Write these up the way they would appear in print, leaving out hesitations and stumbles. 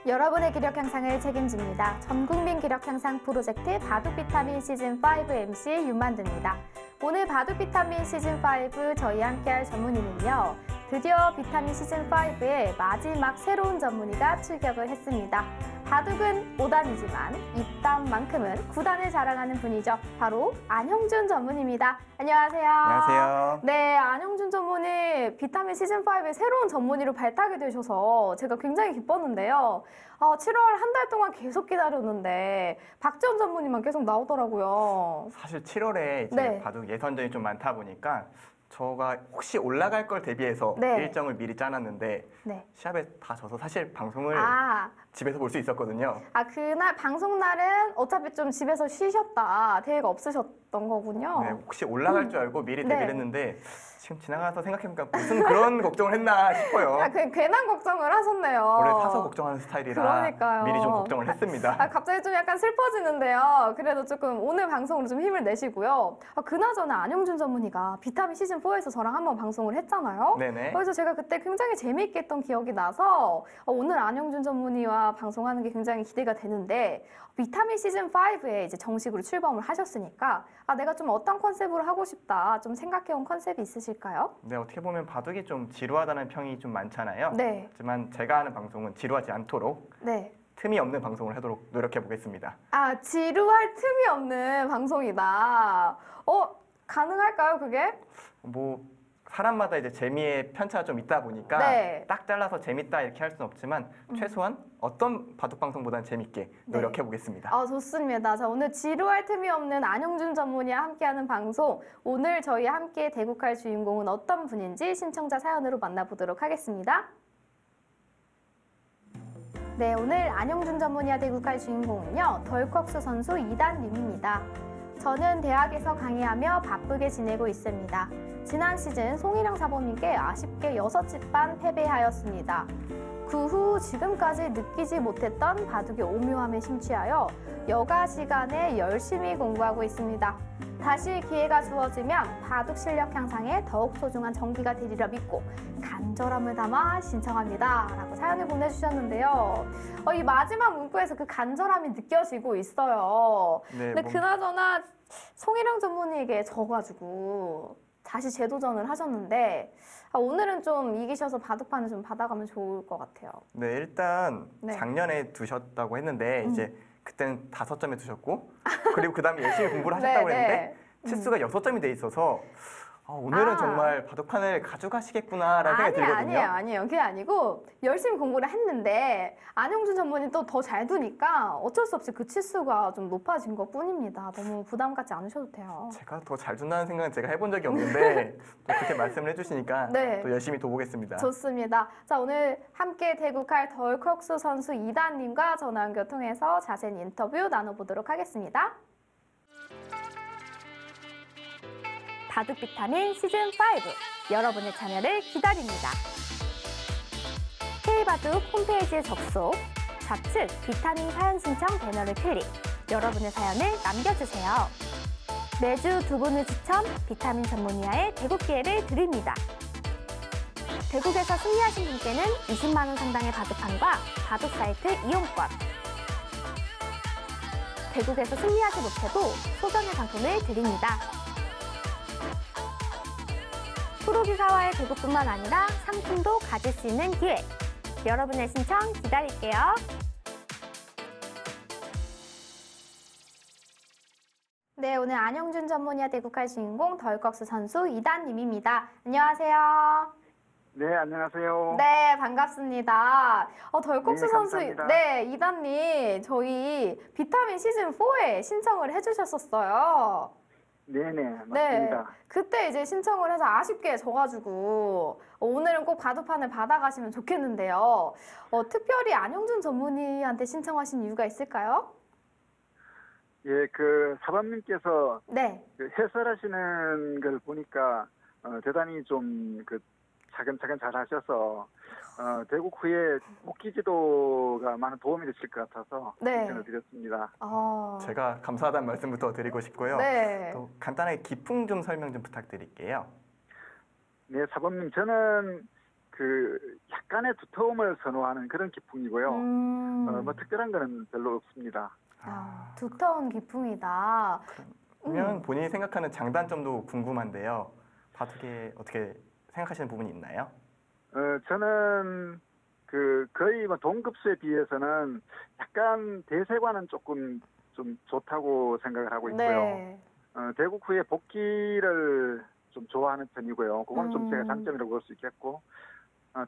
여러분의 기력 향상을 책임집니다. 전국민 기력 향상 프로젝트 바둑 비타민 시즌5 MC 윤만두입니다. 오늘 바둑 비타민 시즌5 저희 함께할 전문의는요. 드디어 비타민 시즌5에 마지막 새로운 전문의가 출격을 했습니다. 바둑은 5단이지만 입단만큼은 9단을 자랑하는 분이죠. 바로 안형준 전문의입니다. 안녕하세요. 안녕하세요. 네, 안형준 전문의 비타민 시즌5의 새로운 전문의로 발탁이 되셔서 제가 굉장히 기뻤는데요. 7월 한 달 동안 계속 기다렸는데 박지원 전문의만 계속 나오더라고요. 사실 7월에 이제 네. 바둑 예선전이 좀 많다 보니까 저가 혹시 올라갈 걸 대비해서 네. 일정을 미리 짜놨는데 네. 시합에 다 져서 사실 방송을 집에서 볼 수 있었거든요. 그날 방송 날은 어차피 좀 집에서 쉬셨다. 대회가 없으셨던 거군요. 네, 혹시 올라갈 줄 알고 미리 네. 대비를 했는데 지금 지나가서 생각해보니까 무슨 그런 걱정을 했나 싶어요. 괜한 걱정을 하셨네요. 원래 사서 걱정하는 스타일이라 그러니까요. 미리 좀 걱정을 했습니다. 갑자기 좀 약간 슬퍼지는데요. 그래도 조금 오늘 방송으로 좀 힘을 내시고요. 그나저나 안형준 전문의가 비타민 시즌4에서 저랑 한번 방송을 했잖아요. 네네. 그래서 제가 그때 굉장히 재미있게 했던 기억이 나서 오늘 안형준 전문의와 방송하는 게 굉장히 기대가 되는데 비타민 시즌5에 이제 정식으로 출범을 하셨으니까 내가 좀 어떤 컨셉으로 하고 싶다 좀 생각해온 컨셉이 있으실까요? 네, 어떻게 보면 바둑이 좀 지루하다는 평이 좀 많잖아요. 네. 하지만 제가 하는 방송은 지루하지 않도록 네. 틈이 없는 방송을 하도록 노력해 보겠습니다. 지루할 틈이 없는 방송이다. 가능할까요, 그게? 뭐 사람마다 이제 재미의 편차가 좀 있다 보니까 네. 딱 잘라서 재밌다 이렇게 할 수는 없지만 최소한 어떤 바둑 방송보다는 재밌게 노력해 보겠습니다. 좋습니다. 자, 오늘 지루할 틈이 없는 안형준 전문의와 함께하는 방송. 오늘 저희 함께 대국할 주인공은 어떤 분인지 신청자 사연으로 만나보도록 하겠습니다. 네, 오늘 안형준 전문의와 대국할 주인공은요. 덜컥스 선수 이단님입니다. 저는 대학에서 강의하며 바쁘게 지내고 있습니다. 지난 시즌 송일영 사범님께 아쉽게 6집반 패배하였습니다. 그 후 지금까지 느끼지 못했던 바둑의 오묘함에 심취하여 여가 시간에 열심히 공부하고 있습니다. 다시 기회가 주어지면 바둑 실력 향상에 더욱 소중한 전기가 되리라 믿고 간절함을 담아 신청합니다. 라고 사연을 보내주셨는데요. 이 마지막 문구에서 그 간절함이 느껴지고 있어요. 네, 근데 그나저나 송일영 전문의에게 져가지고 다시 재도전을 하셨는데 오늘은 좀 이기셔서 바둑판을 좀 받아가면 좋을 것 같아요. 네, 일단 네. 작년에 두셨다고 했는데 이제 그때는 5점에 두셨고 그리고 그 다음에 열심히 공부를 하셨다고 했는데 치수가 6점이 돼 있어서 오늘은 정말 바둑판을 가져가시겠구나라는 생각이 들거든요. 아니에요. 그게 아니고 열심히 공부를 했는데 안형준 전문의 또 더 잘 두니까 어쩔 수 없이 그 치수가 좀 높아진 것 뿐입니다. 너무 부담 갖지 않으셔도 돼요. 제가 더 잘 둔다는 생각은 제가 해본 적이 없는데 또 그렇게 말씀을 해주시니까 네. 또 열심히 둬보겠습니다. 좋습니다. 자, 오늘 함께 대국할 덜컥스 선수 이단님과 전화 연결 통해서 자세한 인터뷰 나눠보도록 하겠습니다. 바둑 비타민 시즌5 여러분의 참여를 기다립니다. K바둑 홈페이지에 접속, 좌측 비타민 사연 신청 배너를 클릭, 여러분의 사연을 남겨주세요. 매주 2분을 추첨 비타민 전문의와의 대국 기회를 드립니다. 대국에서 승리하신 분께는 20만 원 상당의 바둑판과 바둑 사이트 이용권, 대국에서 승리하지 못해도 소정의 상품을 드립니다. 프로기사와의 대국뿐만 아니라 상품도 가질 수 있는 기회. 여러분의 신청 기다릴게요. 네, 오늘 안형준 전문의와 대국할 주인공 덜컥스 선수 이단님입니다. 안녕하세요. 네, 안녕하세요. 네, 반갑습니다. 덜컥스 네, 선수, 감사합니다. 네, 이단님, 저희 비타민 시즌4에 신청을 해주셨었어요. 네네, 네, 맞습니다. 그때 이제 신청을 해서 아쉽게 져가지고 오늘은 꼭 바둑판을 받아가시면 좋겠는데요. 특별히 안형준 전문의한테 신청하신 이유가 있을까요? 예, 그 사범님께서 네. 그 해설하시는 걸 보니까 대단히 좀 그 차근차근 잘 하셔서 대국 후에 복귀 지도가 많은 도움이 되실 것 같아서 네. 신청을 드렸습니다. 제가 감사하다는 말씀부터 드리고 싶고요. 네. 또 간단하게 기풍 좀 설명 좀 부탁드릴게요. 네, 사범님, 저는 그 약간의 두터움을 선호하는 그런 기풍이고요. 뭐 특별한 거는 별로 없습니다. 두터운 기풍이다. 그러면 본인이 생각하는 장단점도 궁금한데요. 바둑에 어떻게 생각하시는 부분이 있나요? 저는 그 거의 뭐 동급수에 비해서는 약간 대세관은 조금 좀 좋다고 생각을 하고 있고요. 네. 대국 후에 복귀를 좀 좋아하는 편이고요. 그건 좀 제가 장점이라고 볼 수 있겠고,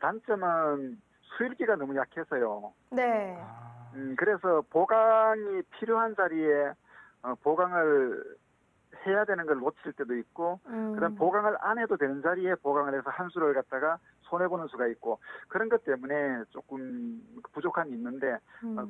단점은 수일기가 너무 약해서요. 네. 그래서 보강이 필요한 자리에 보강을 해야 되는 걸 놓칠 때도 있고, 그다음 보강을 안 해도 되는 자리에 보강을 해서 한 수를 갖다가 손해보는 수가 있고, 그런 것 때문에 조금 부족함이 있는데,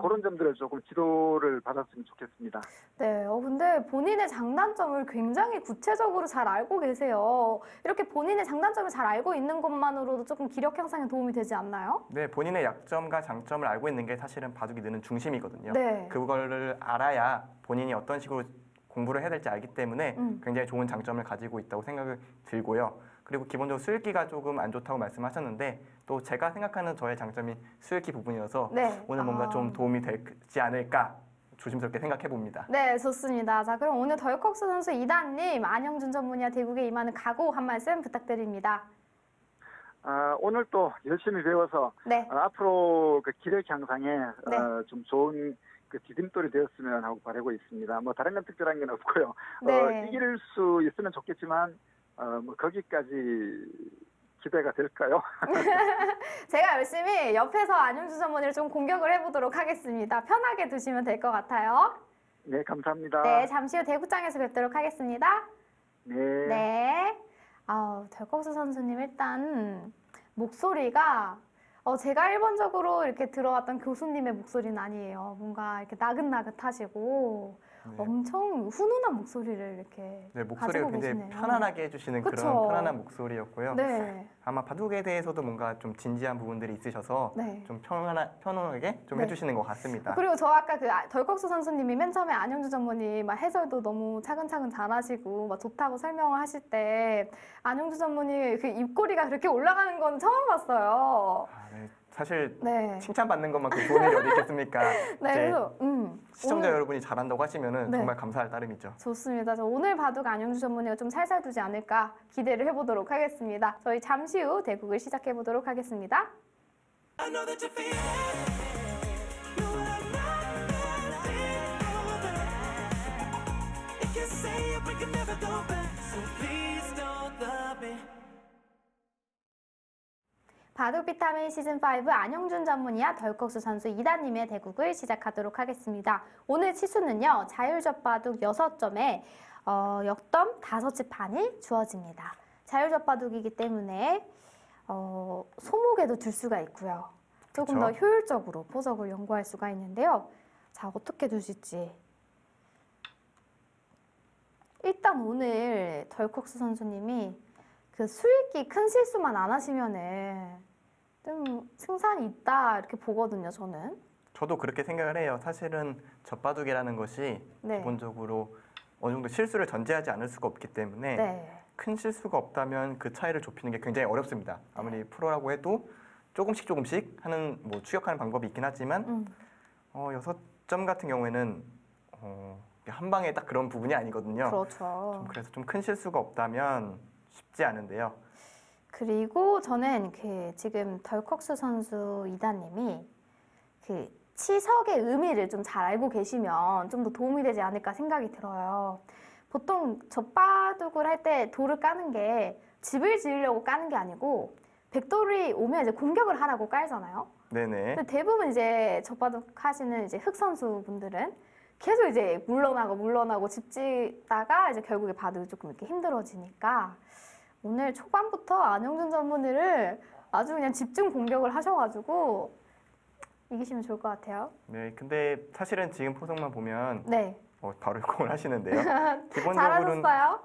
그런 점들을 조금 지도를 받았으면 좋겠습니다. 네, 근데 본인의 장단점을 굉장히 구체적으로 잘 알고 계세요. 이렇게 본인의 장단점을 잘 알고 있는 것만으로도 조금 기력 향상에 도움이 되지 않나요? 네, 본인의 약점과 장점을 알고 있는 게 사실은 바둑이 느는 중심이거든요. 네. 그거를 알아야 본인이 어떤 식으로 공부를 해야 될지 알기 때문에 굉장히 좋은 장점을 가지고 있다고 생각을 들고요. 그리고 기본적으로 수읽기가 조금 안 좋다고 말씀하셨는데 또 제가 생각하는 저의 장점이 수읽기 부분이어서 네. 오늘 뭔가 좀 도움이 되지 않을까 조심스럽게 생각해 봅니다. 네, 좋습니다. 자, 그럼 오늘 덜컥스 선수 2단님, 안영준 전문의와 대국에 임하는 각오 한 말씀 부탁드립니다. 오늘 또 열심히 배워서 네. 앞으로 그 기력 향상에 네. 좀 좋은 그 디딤돌이 되었으면 하고 바라고 있습니다. 뭐 다른 건 특별한 건 없고요. 네. 이길 수 있으면 좋겠지만 뭐 거기까지 기대가 될까요? 제가 열심히 옆에서 안영준 전문의를 좀 공격을 해보도록 하겠습니다. 편하게 두시면 될 것 같아요. 네, 감사합니다. 네, 잠시 후 대구장에서 뵙도록 하겠습니다. 네. 네. 덜컥스 선수님 일단 목소리가 제가 일반적으로 이렇게 들어왔던 교수님의 목소리는 아니에요. 뭔가 이렇게 나긋나긋하시고 네. 엄청 훈훈한 목소리를 이렇게 네, 목소리가 가지고 굉장히 계시네요. 편안하게 해주시는 그쵸? 그런 편안한 목소리였고요. 네. 아마 바둑에 대해서도 뭔가 좀 진지한 부분들이 있으셔서 네. 좀 편안하게 좀 네. 해주시는 것 같습니다. 그리고 저 아까 그 덜컥스 선수님이 맨 처음에 안영주 전문의 막 해설도 너무 차근차근 잘하시고 막 좋다고 설명을 하실 때 안영주 전문의 그 입꼬리가 그렇게 올라가는 건 처음 봤어요. 네. 사실 네. 칭찬받는 것만큼 좋은 일이 어디 있겠습니까? 네, 그래서 시청자 오늘 여러분이 잘한다고 하시면은 네. 정말 감사할 따름이죠. 좋습니다. 저 오늘 바둑 안영주 전문의가 좀 살살 두지 않을까 기대를 해보도록 하겠습니다. 저희 잠시 후 대국을 시작해 보도록 하겠습니다. I know that you feel it. No, I'm not letting over. If you say it, we can never go back. So please don't love me. 바둑 비타민 시즌5 안영준 전문의와 덜컥스 선수 2단님의 대국을 시작하도록 하겠습니다. 오늘 치수는요, 자율젖바둑 6점에 역점 5치 판이 주어집니다. 자율젖바둑이기 때문에 소목에도 둘 수가 있고요. 조금 더 그쵸? 효율적으로 포석을 연구할 수가 있는데요. 자, 어떻게 두실지. 일단 오늘 덜컥스 선수님이 그 수읽기 큰 실수만 안 하시면은 좀 승산이 있다 이렇게 보거든요, 저는. 저도 그렇게 생각을 해요. 사실은 젖바둑이라는 것이 네. 기본적으로 어느 정도 실수를 전제하지 않을 수가 없기 때문에 네. 큰 실수가 없다면 그 차이를 좁히는 게 굉장히 어렵습니다. 아무리 프로라고 해도 조금씩 하는 뭐 추격하는 방법이 있긴 하지만 6점 같은 경우에는 한 방에 딱 그런 부분이 아니거든요. 그렇죠. 그래서 좀 큰 실수가 없다면 쉽지 않은데요. 그리고 저는 그 지금 덜컥스 선수 2단님이 그 치석의 의미를 좀 잘 알고 계시면 좀 더 도움이 되지 않을까 생각이 들어요. 보통 젖바둑을 할 때 돌을 까는 게 집을 지으려고 까는 게 아니고 백돌이 오면 이제 공격을 하라고 깔잖아요. 네네. 근데 대부분 이제 젖바둑 하시는 이제 흑 선수분들은 계속 이제 물러나고 집 짓다가 이제 결국에 바둑이 조금 이렇게 힘들어지니까 오늘 초반부터 안영준 전문의를 아주 그냥 집중 공격을 하셔가지고 이기시면 좋을 것 같아요. 네, 근데 사실은 지금 포석만 보면 네. 바로 공을 하시는데요. 잘하셨어요.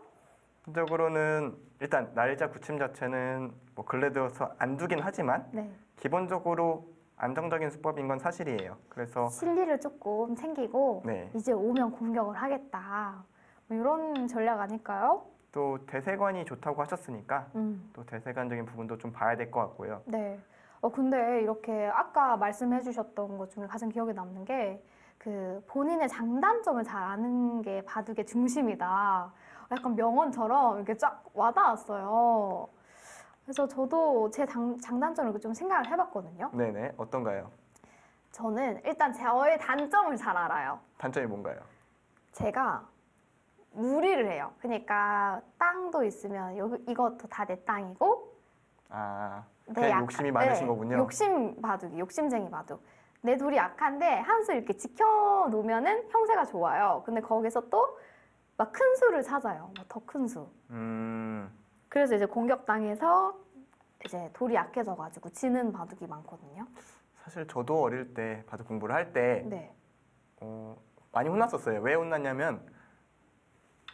기본적으로는 일단 날짜 구침 자체는 뭐 근래 들어서 안 두긴 하지만 네. 기본적으로 안정적인 수법인 건 사실이에요. 그래서 실리를 조금 챙기고 네. 이제 오면 공격을 하겠다. 뭐 이런 전략 아닐까요? 또 대세관이 좋다고 하셨으니까 또 대세관적인 부분도 좀 봐야 될 것 같고요. 네. 근데 이렇게 아까 말씀해 주셨던 것 중에 가장 기억에 남는 게 그 본인의 장단점을 잘 아는 게 바둑의 중심이다. 약간 명언처럼 이렇게 쫙 와닿았어요. 그래서 저도 제 장단점을 좀 생각을 해봤거든요. 네네, 어떤가요? 저는 일단 저의 단점을 잘 알아요. 단점이 뭔가요? 제가 무리를 해요. 그러니까 땅도 있으면 이것도 다 내 땅이고 아, 네, 그냥 욕심이 많으신 거군요. 욕심 바둑이, 욕심쟁이 바둑. 내 돌이 약한데 한 수 이렇게 지켜놓으면은 형세가 좋아요. 근데 거기서 또 막 큰 수를 찾아요. 더 큰 수. 그래서 이제 공격당해서 이제 돌이 약해져가지고 지는 바둑이 많거든요. 사실 저도 어릴 때 바둑 공부를 할 때 네. 많이 혼났었어요. 왜 혼났냐면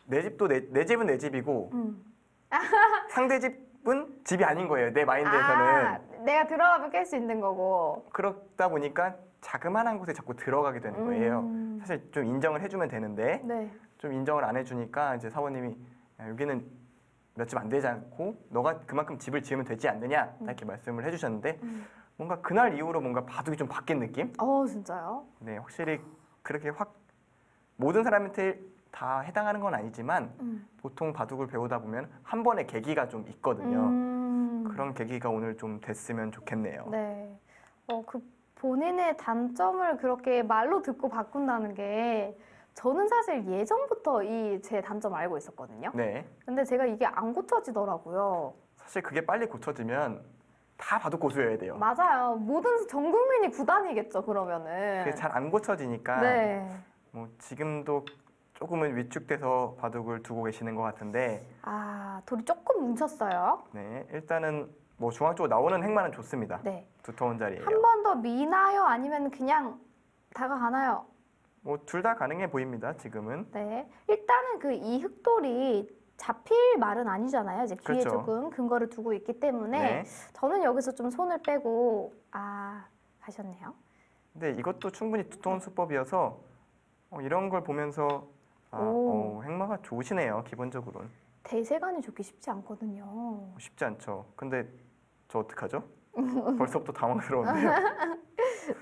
내 집도 내 집은 내 집이고 상대 집은 집이 아닌 거예요. 내 마인드에서는. 내가 들어가면 깰 수 있는 거고. 그렇다 보니까 자그마한 곳에 자꾸 들어가게 되는 거예요. 사실 좀 인정을 해주면 되는데 네. 좀 인정을 안 해주니까 이제 사모님이 야, 여기는 몇 집 안 되지 않고 너가 그만큼 집을 지으면 되지 않느냐 이렇게 말씀을 해주셨는데 뭔가 그날 이후로 뭔가 바둑이 좀 바뀐 느낌? 진짜요? 네, 확실히 그렇게 확 모든 사람한테 다 해당하는 건 아니지만 보통 바둑을 배우다 보면 한 번의 계기가 좀 있거든요. 그런 계기가 오늘 좀 됐으면 좋겠네요. 네. 그 본인의 단점을 그렇게 말로 듣고 바꾼다는 게 저는 사실 예전부터 이 제 단점 알고 있었거든요. 네, 근데 제가 이게 안 고쳐지더라고요. 사실 그게 빨리 고쳐지면 다 바둑 고수여야 돼요. 맞아요. 모든 전 국민이 구단이겠죠, 그러면은. 그게 잘 안 고쳐지니까 네. 뭐 지금도 조금은 위축돼서 바둑을 두고 계시는 것 같은데 돌이 조금 뭉쳤어요. 네, 일단은 뭐 중앙 쪽으로 나오는 행만은 좋습니다. 네. 두터운 자리예요. 한 번 더 미나요? 아니면 그냥 다가가나요? 뭐 둘 다 가능해 보입니다. 지금은. 네. 일단은 그 이 흑돌이 잡힐 말은 아니잖아요. 이제 귀에 그렇죠. 조금 근거를 두고 있기 때문에 네. 저는 여기서 좀 손을 빼고 가셨네요. 근데 이것도 충분히 두터운 수법이어서 이런 걸 보면서 행마가 좋으시네요. 기본적으로는. 대세관이 좋기 쉽지 않거든요. 쉽지 않죠. 근데 저 어떡하죠? 벌써부터 당황스러운데요.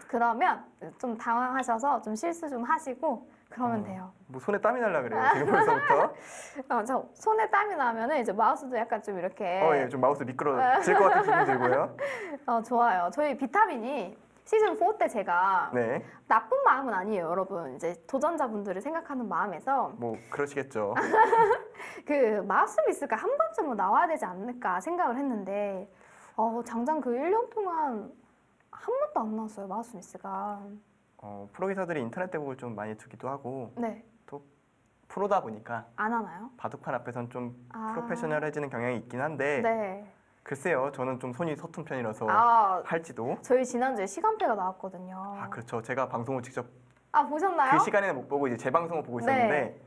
그러면 좀 당황하셔서 좀 실수 좀 하시고 그러면 돼요. 뭐 손에 땀이 날라 그래요. 지금 벌써부터. 저 손에 땀이 나면은 이제 마우스도 약간 좀 이렇게 예, 좀 마우스 미끄러질 것 같은 기분 들고요. 좋아요. 저희 비타민이 시즌 4 때 제가 네, 나쁜 마음은 아니에요, 여러분. 이제 도전자분들을 생각하는 마음에서 뭐 그러시겠죠. 그 마우스 미스가 한 번쯤은 나와야 되지 않을까 생각을 했는데 장장 그 1년 동안 한 번도 안 나왔어요, 마우스 미스가. 프로 기사들이 인터넷 대국을 좀 많이 두기도 하고 네. 또 프로다 보니까 안 하나요? 바둑판 앞에선 좀 아. 프로페셔널해지는 경향이 있긴 한데 네. 글쎄요, 저는 좀 손이 서툰 편이라서 할지도. 저희 지난주에 시간표가 나왔거든요. 그렇죠. 제가 방송을 직접 보셨나요? 그 시간에는 못 보고 이제 재방송을 보고 있었는데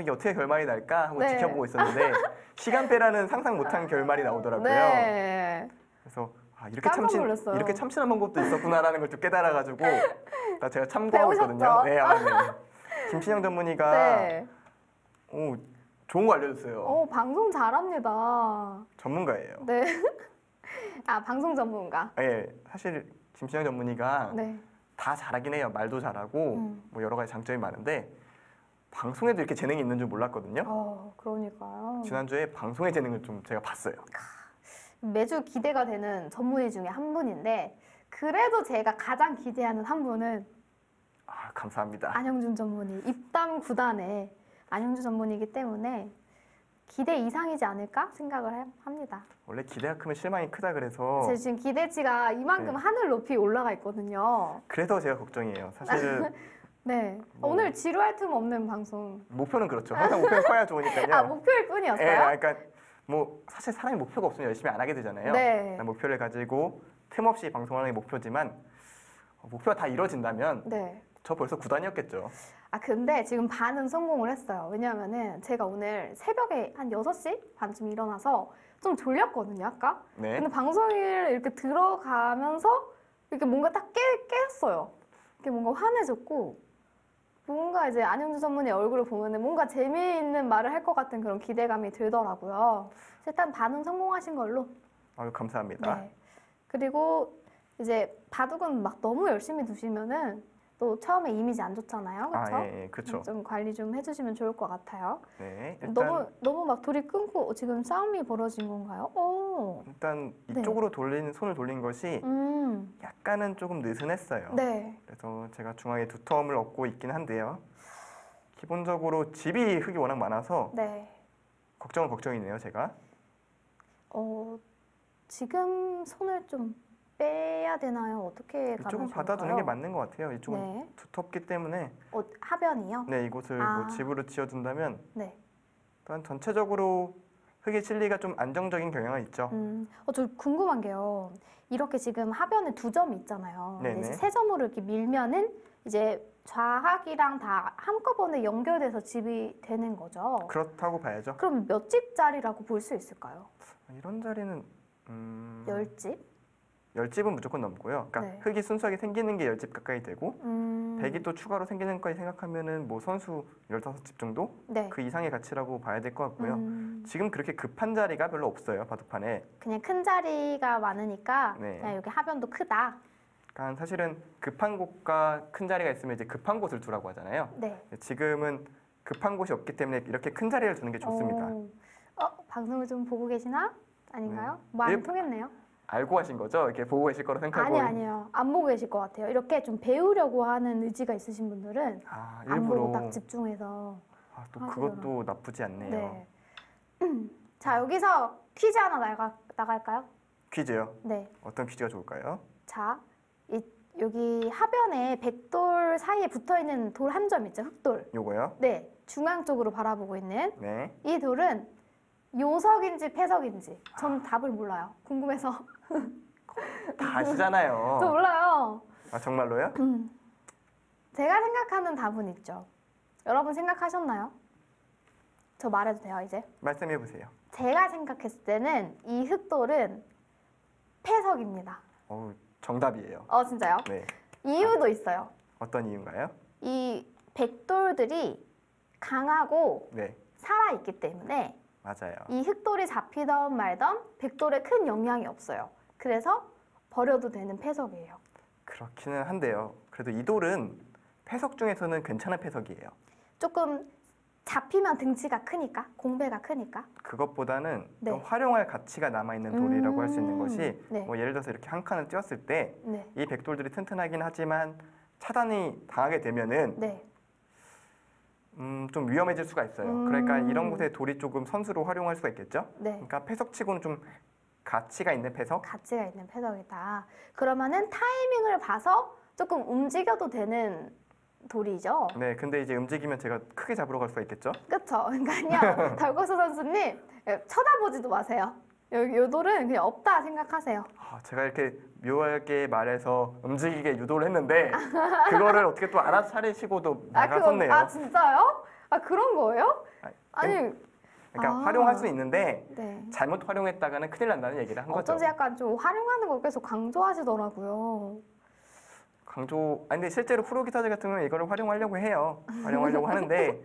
이게 어떻게 결말이 날까 하고 네. 지켜보고 있었는데 시간대라는 상상 못한 결말이 나오더라고요. 네. 그래서 깜짝 놀랐어요. 이렇게 참신한 방법도 있었구나라는 걸 좀 깨달아가지고 제가 참고하고 있거든요. 배우셨죠? 네, 네. 김신영 전문의가 네. 좋은 거 알려줬어요. 방송 잘합니다. 전문가예요. 네. 방송 전문가. 예, 사실 김신영 전문의가 네. 다 잘하긴 해요. 말도 잘하고 뭐 여러 가지 장점이 많은데 방송에도 이렇게 재능이 있는 줄 몰랐거든요. 그러니까요. 지난주에 방송의 재능을 좀 제가 봤어요. 매주 기대가 되는 전문의 중에 한 분인데 그래도 제가 가장 기대하는 한 분은 감사합니다. 안영준 전문의. 입담 9단의 안영준 전문의이기 때문에 기대 이상이지 않을까 생각을 합니다. 원래 기대가 크면 실망이 크다 그래서 제 지금 기대치가 이만큼 네. 하늘 높이 올라가 있거든요. 그래서 제가 걱정이에요. 사실은 네. 뭐- 오늘 지루할 틈 없는 방송. 목표는 그렇죠. 항상 목표는 커야 좋으니까요. 목표일 뿐이었어요? 그러니까 뭐 사실 사람이 목표가 없으면 열심히 안 하게 되잖아요. 네. 목표를 가지고 틈없이 방송하는 게 목표지만 목표가 다 이루어진다면 네. 저 벌써 9단이었겠죠. 근데 지금 반은 성공을 했어요. 왜냐하면은 제가 오늘 새벽에 한 6시 반쯤 일어나서 좀 졸렸거든요, 아까. 네. 근데 방송을 이렇게 들어가면서 이렇게 뭔가 딱 깼어요. 이렇게 뭔가 환해졌고 뭔가 이제 안영준 전문의 얼굴을 보면은 뭔가 재미있는 말을 할 것 같은 그런 기대감이 들더라고요. 일단 반응 성공하신 걸로. 아유, 감사합니다. 네. 그리고 이제 바둑은 막 너무 열심히 두시면은 또 처음에 이미지 안 좋잖아요. 그렇죠? 예, 그렇죠. 좀 관리 좀 해주시면 좋을 것 같아요. 네, 일단 너무 막 돌이 끊고 지금 싸움이 벌어진 건가요? 오. 일단 네. 이쪽으로 손을 돌린 것이 약간은 조금 느슨했어요. 네. 그래서 제가 중앙에 두텀을 얻고 있긴 한데요. 기본적으로 집이 흙이 워낙 많아서 네. 걱정이네요, 제가. 지금 손을 좀 빼야 되나요? 어떻게 가면 이쪽은 좋을까요? 받아두는 게 맞는 것 같아요. 이쪽은 네. 두텁기 때문에 하변이요? 네, 이곳을 아. 뭐 집으로 지어준다면 네. 일단 전체적으로 흙의 실리가 좀 안정적인 경향은 있죠. 저 궁금한 게요. 이렇게 지금 하변에 2점이 있잖아요. 근데 네네. 이제 3점으로 이렇게 밀면은 이제 좌학이랑 다 한꺼번에 연결돼서 집이 되는 거죠. 그렇다고 봐야죠. 그럼 몇 집짜리라고 볼 수 있을까요? 이런 자리는 10집? 10집은 무조건 넘고요. 그러니까 네. 흙이 순수하게 생기는 게 10집 가까이 되고 100이 음. 또 추가로 생기는 것까지 생각하면은 뭐 선수 15집 정도? 네. 그 이상의 가치라고 봐야 될 것 같고요. 음. 지금 그렇게 급한 자리가 별로 없어요, 바둑판에. 그냥 큰 자리가 많으니까 네. 그냥 여기 하변도 크다. 그러니까 사실은 급한 곳과 큰 자리가 있으면 이제 급한 곳을 두라고 하잖아요. 네. 지금은 급한 곳이 없기 때문에 이렇게 큰 자리를 두는 게 좋습니다. 방송을 좀 보고 계시나? 아닌가요? 뭐 안 통했네요. 알고 하신 거죠? 이렇게 보고 계실 거라 생각하고. 아니요. 안 보고 계실 것 같아요. 이렇게 좀 배우려고 하는 의지가 있으신 분들은 아, 안 보고 일부러. 딱 집중해서. 또 하시더라고요. 그것도 나쁘지 않네요. 네. 자, 여기서 퀴즈 하나 나갈까요? 퀴즈요. 네. 어떤 퀴즈가 좋을까요? 자, 여기 하변에 백돌 사이에 붙어 있는 돌 한 점 있죠? 흑돌. 요거요? 네. 중앙 쪽으로 바라보고 있는 네. 이 돌은 요석인지 패석인지 전 답을 몰라요. 궁금해서. 다 아시잖아요. 저 몰라요. 아, 정말로요? 제가 생각하는 답은 있죠. 여러분 생각하셨나요? 저 말해도 돼요, 이제? 말씀해 보세요. 제가 생각했을 때는 이 흑돌은 패석입니다. 정답이에요. 진짜요? 네. 이유도 있어요. 어떤 이유인가요? 이 백돌들이 강하고 네. 살아있기 때문에 맞아요. 이 흑돌이 잡히던 말던 백돌에 큰 영향이 없어요. 그래서 버려도 되는 패석이에요. 그렇기는 한데요. 그래도 이 돌은 패석 중에서는 괜찮은 패석이에요. 조금 잡히면 등치가 크니까, 공배가 크니까. 그것보다는 네. 또 활용할 가치가 남아있는 돌이라고 할 수 있는 것이 네. 뭐 예를 들어서 이렇게 한 칸을 띄웠을 때 이 네. 백돌들이 튼튼하긴 하지만 차단이 당하게 되면은 네. 좀 위험해질 수가 있어요. 그러니까 이런 곳에 돌이 조금 선수로 활용할 수가 있겠죠. 네. 그러니까 패석치고는 좀 가치가 있는 패석? 가치가 있는 패석이다. 그러면은 타이밍을 봐서 조금 움직여도 되는 돌이죠. 네, 근데 이제 움직이면 제가 크게 잡으러 갈 수가 있겠죠. 그쵸? 그러니까요. 달고수 선수님 쳐다보지도 마세요. 요 돌은 그냥 없다 생각하세요. 제가 이렇게 묘하게 말해서 움직이게 유도를 했는데 그거를 어떻게 또 알아차리시고도 나가셨네요. 진짜요? 그런 거예요? 아니, 그러니까 활용할 수 있는데 네. 잘못 활용했다가는 큰일 난다는 얘기를 한 거죠. 어쩐지 약간 좀 활용하는 걸 계속 강조하시더라고요. 근데 실제로 프로 기사들 같은 경우는 이거를 활용하려고 해요. 활용하려고 하는데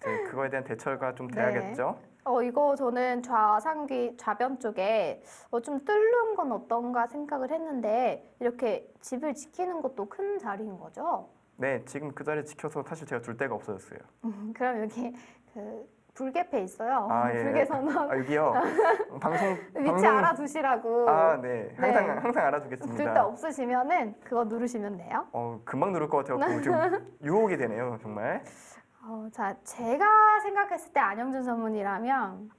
이제 그거에 대한 대처가 좀 돼야겠죠. 이거 저는 좌상귀 좌변 쪽에 좀 뚫는 건 어떤가 생각을 했는데 이렇게 집을 지키는 것도 큰 자리인 거죠? 네, 지금 그 자리 지켜서 사실 제가 둘 데가 없어졌어요. 그럼 여기 그 불개패 있어요. 예. 불개선언 여기요. 위치 알아두시라고. 네. 네. 항상 알아두겠습니다. 둘 데 없으시면은 그거 누르시면 돼요. 금방 누를 것 같아요. 지금 유혹이 되네요, 정말. 자, 제가 생각했을 때 안영준 전문이라면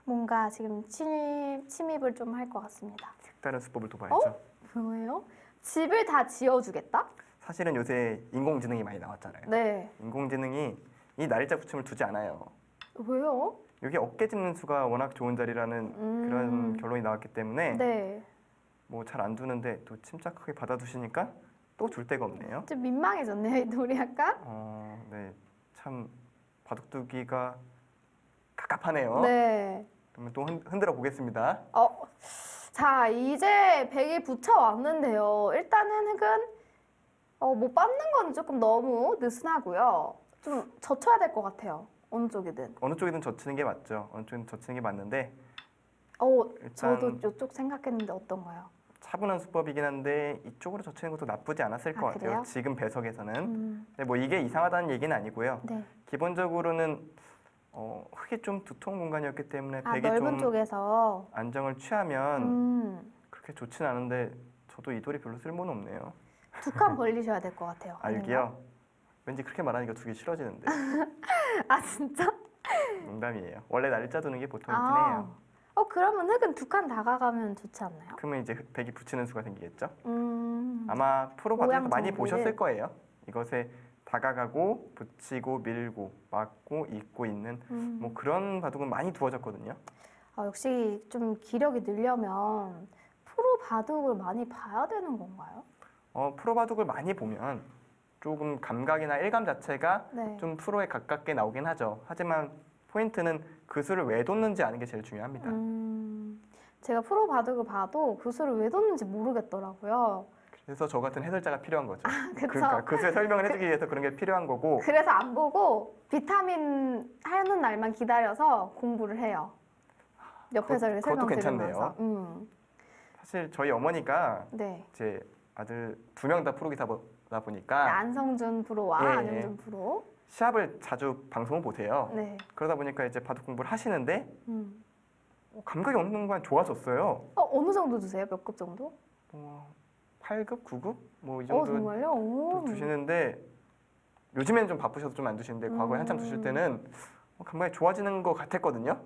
뭔가 지금 침입을 좀 할 것 같습니다. 색다른 수법을 또 봐야죠. 뭐예요? 집을 다 지어주겠다? 사실은 요새 인공지능이 많이 나왔잖아요. 네. 인공지능이 이 날짜 붙임을 두지 않아요. 왜요? 여기 어깨 짚는 수가 워낙 좋은 자리라는 그런 결론이 나왔기 때문에 네. 뭐 잘 안 두는데 또 침착하게 받아두시니까 또 둘 데가 없네요. 좀 민망해졌네요, 이 돌이 약간. 네, 참 바둑두기가 갑갑하네요. 네. 그러면 또 흔들어 보겠습니다. 자, 이제 백이 붙여왔는데요. 일단은 흙은 뭐 빻는 건 조금 너무 느슨하고요. 좀 젖혀야 될 것 같아요. 어느 쪽이든. 어느 쪽이든 젖히는 게 맞죠. 어느 쪽이든 젖히는 게 맞는데 일단 저도 이쪽 생각했는데 어떤가요? 차분한 수법이긴 한데 이쪽으로 젖히는 것도 나쁘지 않았을 것 같아요. 그래요? 지금 배석에서는. 근데 뭐 이게 이상하다는 얘기는 아니고요. 네. 기본적으로는 흙이 좀 두터운 공간이었기 때문에 백이 넓은 좀 쪽에서. 안정을 취하면 그렇게 좋진 않은데 저도 이 돌이 별로 쓸모는 없네요. 두 칸 벌리셔야 될 것 같아요. 알기요? 왠지 그렇게 말하니까 두기 싫어지는데. 아 진짜? 농담이에요. 원래 날짜 두는 게 보통이긴 해요. 그러면 흙은 두 칸 다가가면 좋지 않나요? 그러면 이제 백이 붙이는 수가 생기겠죠? 음. 아마 프로 바둑에서 모양 많이 정리를. 보셨을 거예요. 이것에 다가가고 붙이고 밀고 막고 잇고 있는 뭐 그런 바둑은 많이 두어졌거든요. 역시 좀 기력이 늘려면 프로 바둑을 많이 봐야 되는 건가요? 프로 바둑을 많이 보면 조금 감각이나 일감 자체가 네. 좀 프로에 가깝게 나오긴 하죠. 하지만 포인트는 그 수를 왜 뒀는지 아는 게 제일 중요합니다. 제가 프로 바둑을 봐도 그 수를 왜 뒀는지 모르겠더라고요. 그래서 저 같은 해설자가 필요한 거죠. 그쵸. 그러니까 그 수의 설명을 해주기 위해서 그런 게 필요한 거고. 그래서 안 보고 비타민 하는 날만 기다려서 공부를 해요. 옆에서 이렇게 그것도 설명드리면서. 괜찮네요. 사실 저희 어머니가 네. 제 아들 2명 다 프로 기사다 보니까 안성준 프로와 예, 안영준 프로. 시합을 자주 방송을 보세요. 네. 그러다 보니까 이제 바둑 공부를 하시는데 감각이 어느 순간 좋아졌어요. 어느 정도 두세요? 몇 급 정도? 8급, 9급 뭐 이 정도 정말요? 오. 두시는데 요즘에는 좀 바쁘셔서 좀 안 두시는데 과거에 한참 두실 때는 감각이 좋아지는 것 같았거든요.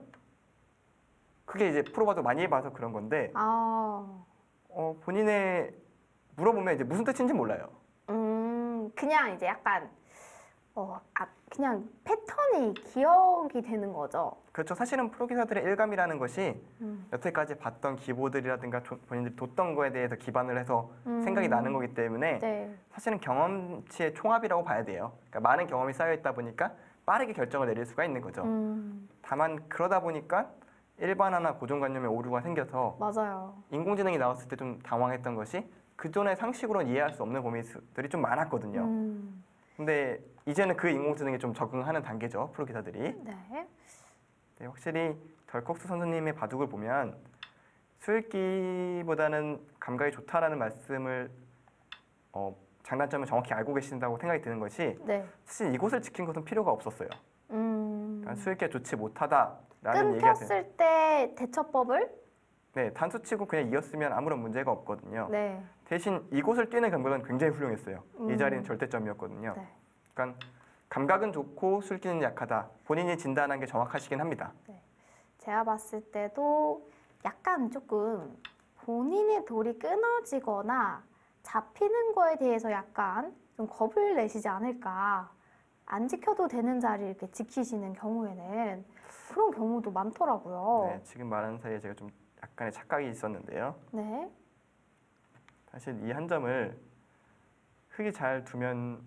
그게 이제 프로바둑 많이 봐서 그런 건데 본인의 물어보면 이제 무슨 뜻인지 몰라요. 그냥 이제 약간 그냥 패턴이 기억이 되는 거죠. 그렇죠. 사실은 프로 기사들의 일감이라는 것이 여태까지 봤던 기보들이라든가 본인들이 뒀던 거에 대해서 기반을 해서 생각이 나는 거기 때문에 네. 사실은 경험치의 총합이라고 봐야 돼요. 그러니까 많은 경험이 쌓여 있다 보니까 빠르게 결정을 내릴 수가 있는 거죠. 다만 그러다 보니까 일반화나 고정관념의 오류가 생겨서 맞아요. 인공지능이 나왔을 때 좀 당황했던 것이 그전에 상식으로는 이해할 수 없는 범위들이 좀 많았거든요. 근데 이제는 그 인공지능에 좀 적응하는 단계죠. 프로 기사들이. 네. 네, 확실히 덜컥수 선수님의 바둑을 보면 수읽기보다는 감각이 좋다라는 말씀을 장단점을 정확히 알고 계신다고 생각이 드는 것이 네. 사실 이곳을 지킨 것은 필요가 없었어요. 그러니까 수읽기가 좋지 못하다라는 얘기가 끊겼을 때 대처법을 네, 단수치고 그냥 이었으면 아무런 문제가 없거든요. 네. 대신 이곳을 뛰는 감각은 굉장히 훌륭했어요. 이 자리는 절대점이었거든요. 네. 그러니까 감각은 좋고 술기는 약하다. 본인이 진단한 게 정확하시긴 합니다. 제가 봤을 때도 약간 조금 본인의 돌이 끊어지거나 잡히는 거에 대해서 약간 좀 겁을 내시지 않을까. 안 지켜도 되는 자리 이렇게 지키시는 경우에는 그런 경우도 많더라고요. 네, 지금 말하는 사이에 제가 좀 약간의 착각이 있었는데요. 네. 사실 이 한 점을 흙이 잘 두면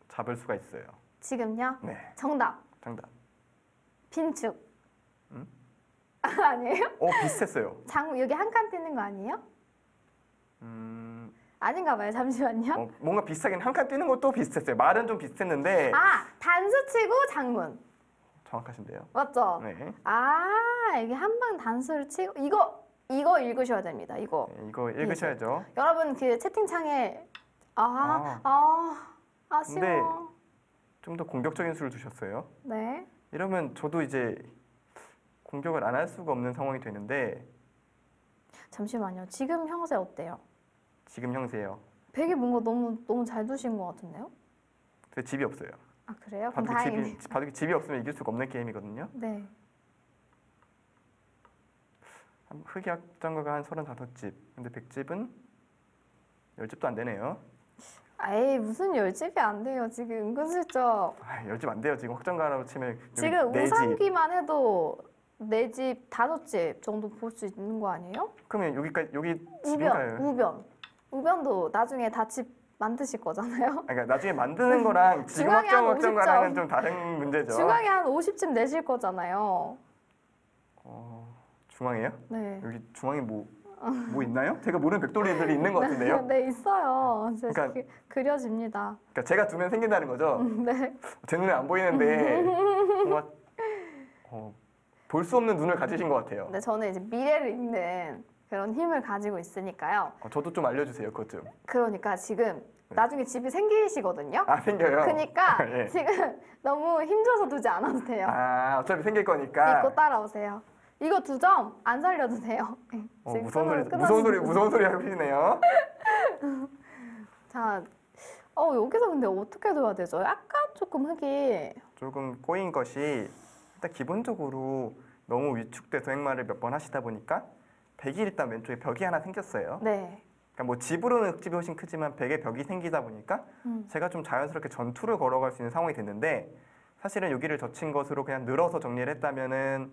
잡을 수가 있어요. 지금요? 네, 정답. 정답. 빈축. 음? 아니에요? 비슷했어요. 여기 한 칸 뜨는 거 아니에요? 아닌가 봐요. 잠시만요. 뭔가 비슷하긴 한 칸 뛰는 것도 비슷했어요. 말은 좀 비슷했는데 단수치고 장문. 정확하신데요. 맞죠? 네. 이게 한 방 단수를 치고 이거 읽으셔야 됩니다. 이거. 네, 이거 읽으셔야죠. 여러분 그 채팅창에 아쉬워. 근데 좀 더 공격적인 수를 두셨어요. 네. 이러면 저도 이제 공격을 안 할 수가 없는 상황이 되는데 잠시만요. 지금 형세 어때요? 지금 형세요. 백이 뭔가 너무 잘 두신 것 같은데요? 근데 집이 없어요. 아 그래요? 그럼 다행이네. 바둑이 집이 없으면 이길 수가 없는 게임이거든요. 네. 흑이 확장가가 한 35집. 근데 100집은 10집도 안 되네요. 에이 무슨 10집이 안 돼요. 지금 은근슬쩍. 10집 안 돼요. 지금 확장가라고 치면 지금 4집. 우상기만 해도 4집, 5집 정도 볼 수 있는 거 아니에요? 그러면 여기 집인가요? 우변도 나중에 다 집 만드실 거잖아요. 그러니까 나중에 만드는 거랑 지금 중앙에 한 확장가랑은 50점. 좀 다른 문제죠. 중앙에 한 50집 내실 거잖아요. 중앙이에요? 네. 여기 중앙이 뭐 뭐 있나요? 제가 모르는 벽돌이들이 있는 것 같은데요? 네, 있어요. 이제 그러니까- 그려집니다. 그러니까 제가 두면 생긴다는 거죠? 네. 제 눈에 안 보이는데 뭔가 볼 수 없는 눈을 가지신 것 같아요. 네, 저는 이제 미래를 읽는 그런 힘을 가지고 있으니까요. 저도 좀 알려주세요, 그것 좀. 그러니까 지금 나중에 집이 생기시거든요. 아, 생겨요? 그러니까 예. 지금 너무 힘줘서 두지 않아도 돼요. 아, 어차피 생길 거니까. 믿고 따라오세요. 이거 2점 안 살려도 돼요. 네, 지금 무서운 소리 하시네요. 자, 여기서 근데 어떻게 둬야 되죠? 약간 조금 흙이 조금 꼬인 것이 일단 기본적으로 너무 위축돼서 행마를 몇 번 하시다 보니까 벽이 일단 왼쪽에 벽이 하나 생겼어요. 네. 그러니까 뭐 집으로는 흙집이 훨씬 크지만 벽에 벽이 생기다 보니까 제가 좀 자연스럽게 전투를 걸어갈 수 있는 상황이 됐는데 사실은 여기를 젖힌 것으로 그냥 늘어서 정리를 했다면은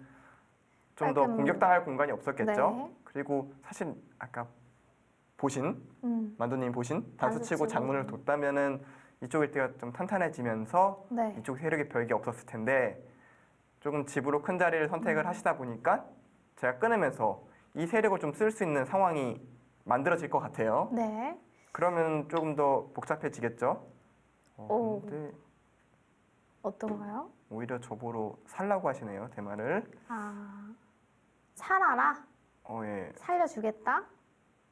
좀 더 깔끔. 공격당할 공간이 없었겠죠. 네. 그리고 사실 아까 보신 만두님 보신 단수 단수치고 치고. 장문을 뒀다면은 이쪽 일대가 좀 탄탄해지면서 네. 이쪽 세력의 벽이 없었을 텐데 조금 집으로 큰 자리를 선택을 하시다 보니까 제가 끊으면서 이 세력을 좀 쓸 수 있는 상황이 만들어질 것 같아요. 네. 그러면 조금 더 복잡해지겠죠. 오. 근데 어떤가요? 오히려 저보러 살라고 하시네요, 대마를. 아, 살아라. 예. 살려주겠다.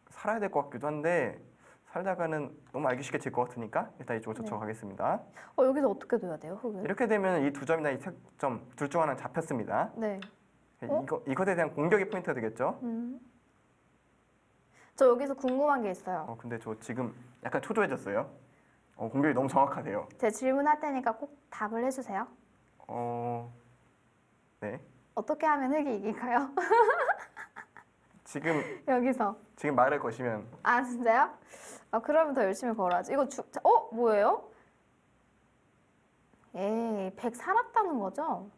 살아야 될 것 같기도 한데 살다가는 너무 알기 쉽게 질 것 같으니까 일단 이쪽으로 네. 젖혀가겠습니다. 여기서 어떻게 둬야 돼요, 흙을? 이렇게 되면 이 두 점이나 이 세 점 둘 중 하나는 잡혔습니다. 네. 이것에 대한 공격의 포인트가 되겠죠. 저 여기서 궁금한 게 있어요. 근데 저 지금 약간 초조해졌어요. 공격이 너무 정확하대요. 제 질문할 테니까 꼭 답을 해주세요. 네. 어떻게 하면 흙이 이길까요? 지금 여기서. 말을 거시면 아, 진짜요? 그러면 더 열심히 걸어야지. 이거 뭐예요? 에이, 100 살았다는 거죠?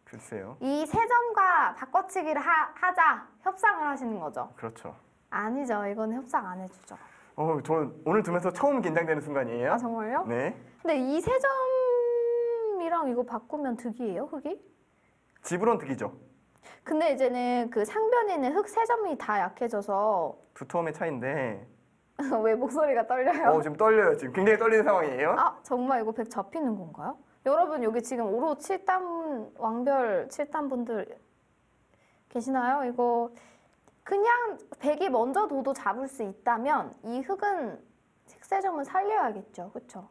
글쎄요. 이 세 점과 바꿔치기를 하자 협상을 하시는 거죠? 그렇죠. 아니죠. 이건 협상 안 해주죠. 저는 오늘 두면서 처음 긴장되는 순간이에요. 아, 정말요? 네. 근데 이 세 점이랑 이거 바꾸면 득이에요, 흙이? 집으론 득이죠. 근데 이제는 그 상변에 있는 흙 세 점이 다 약해져서 두 텀의 차이인데 왜 목소리가 떨려요? 지금 떨려요. 지금 굉장히 떨리는 상황이에요. 아, 정말 이거 100 잡히는 건가요? 여러분 여기 지금 오로 7단 왕별 7단 분들 계시나요? 이거 그냥 100이 먼저 둬도 잡을 수 있다면 이 흙은 색세점은 살려야겠죠. 그렇죠?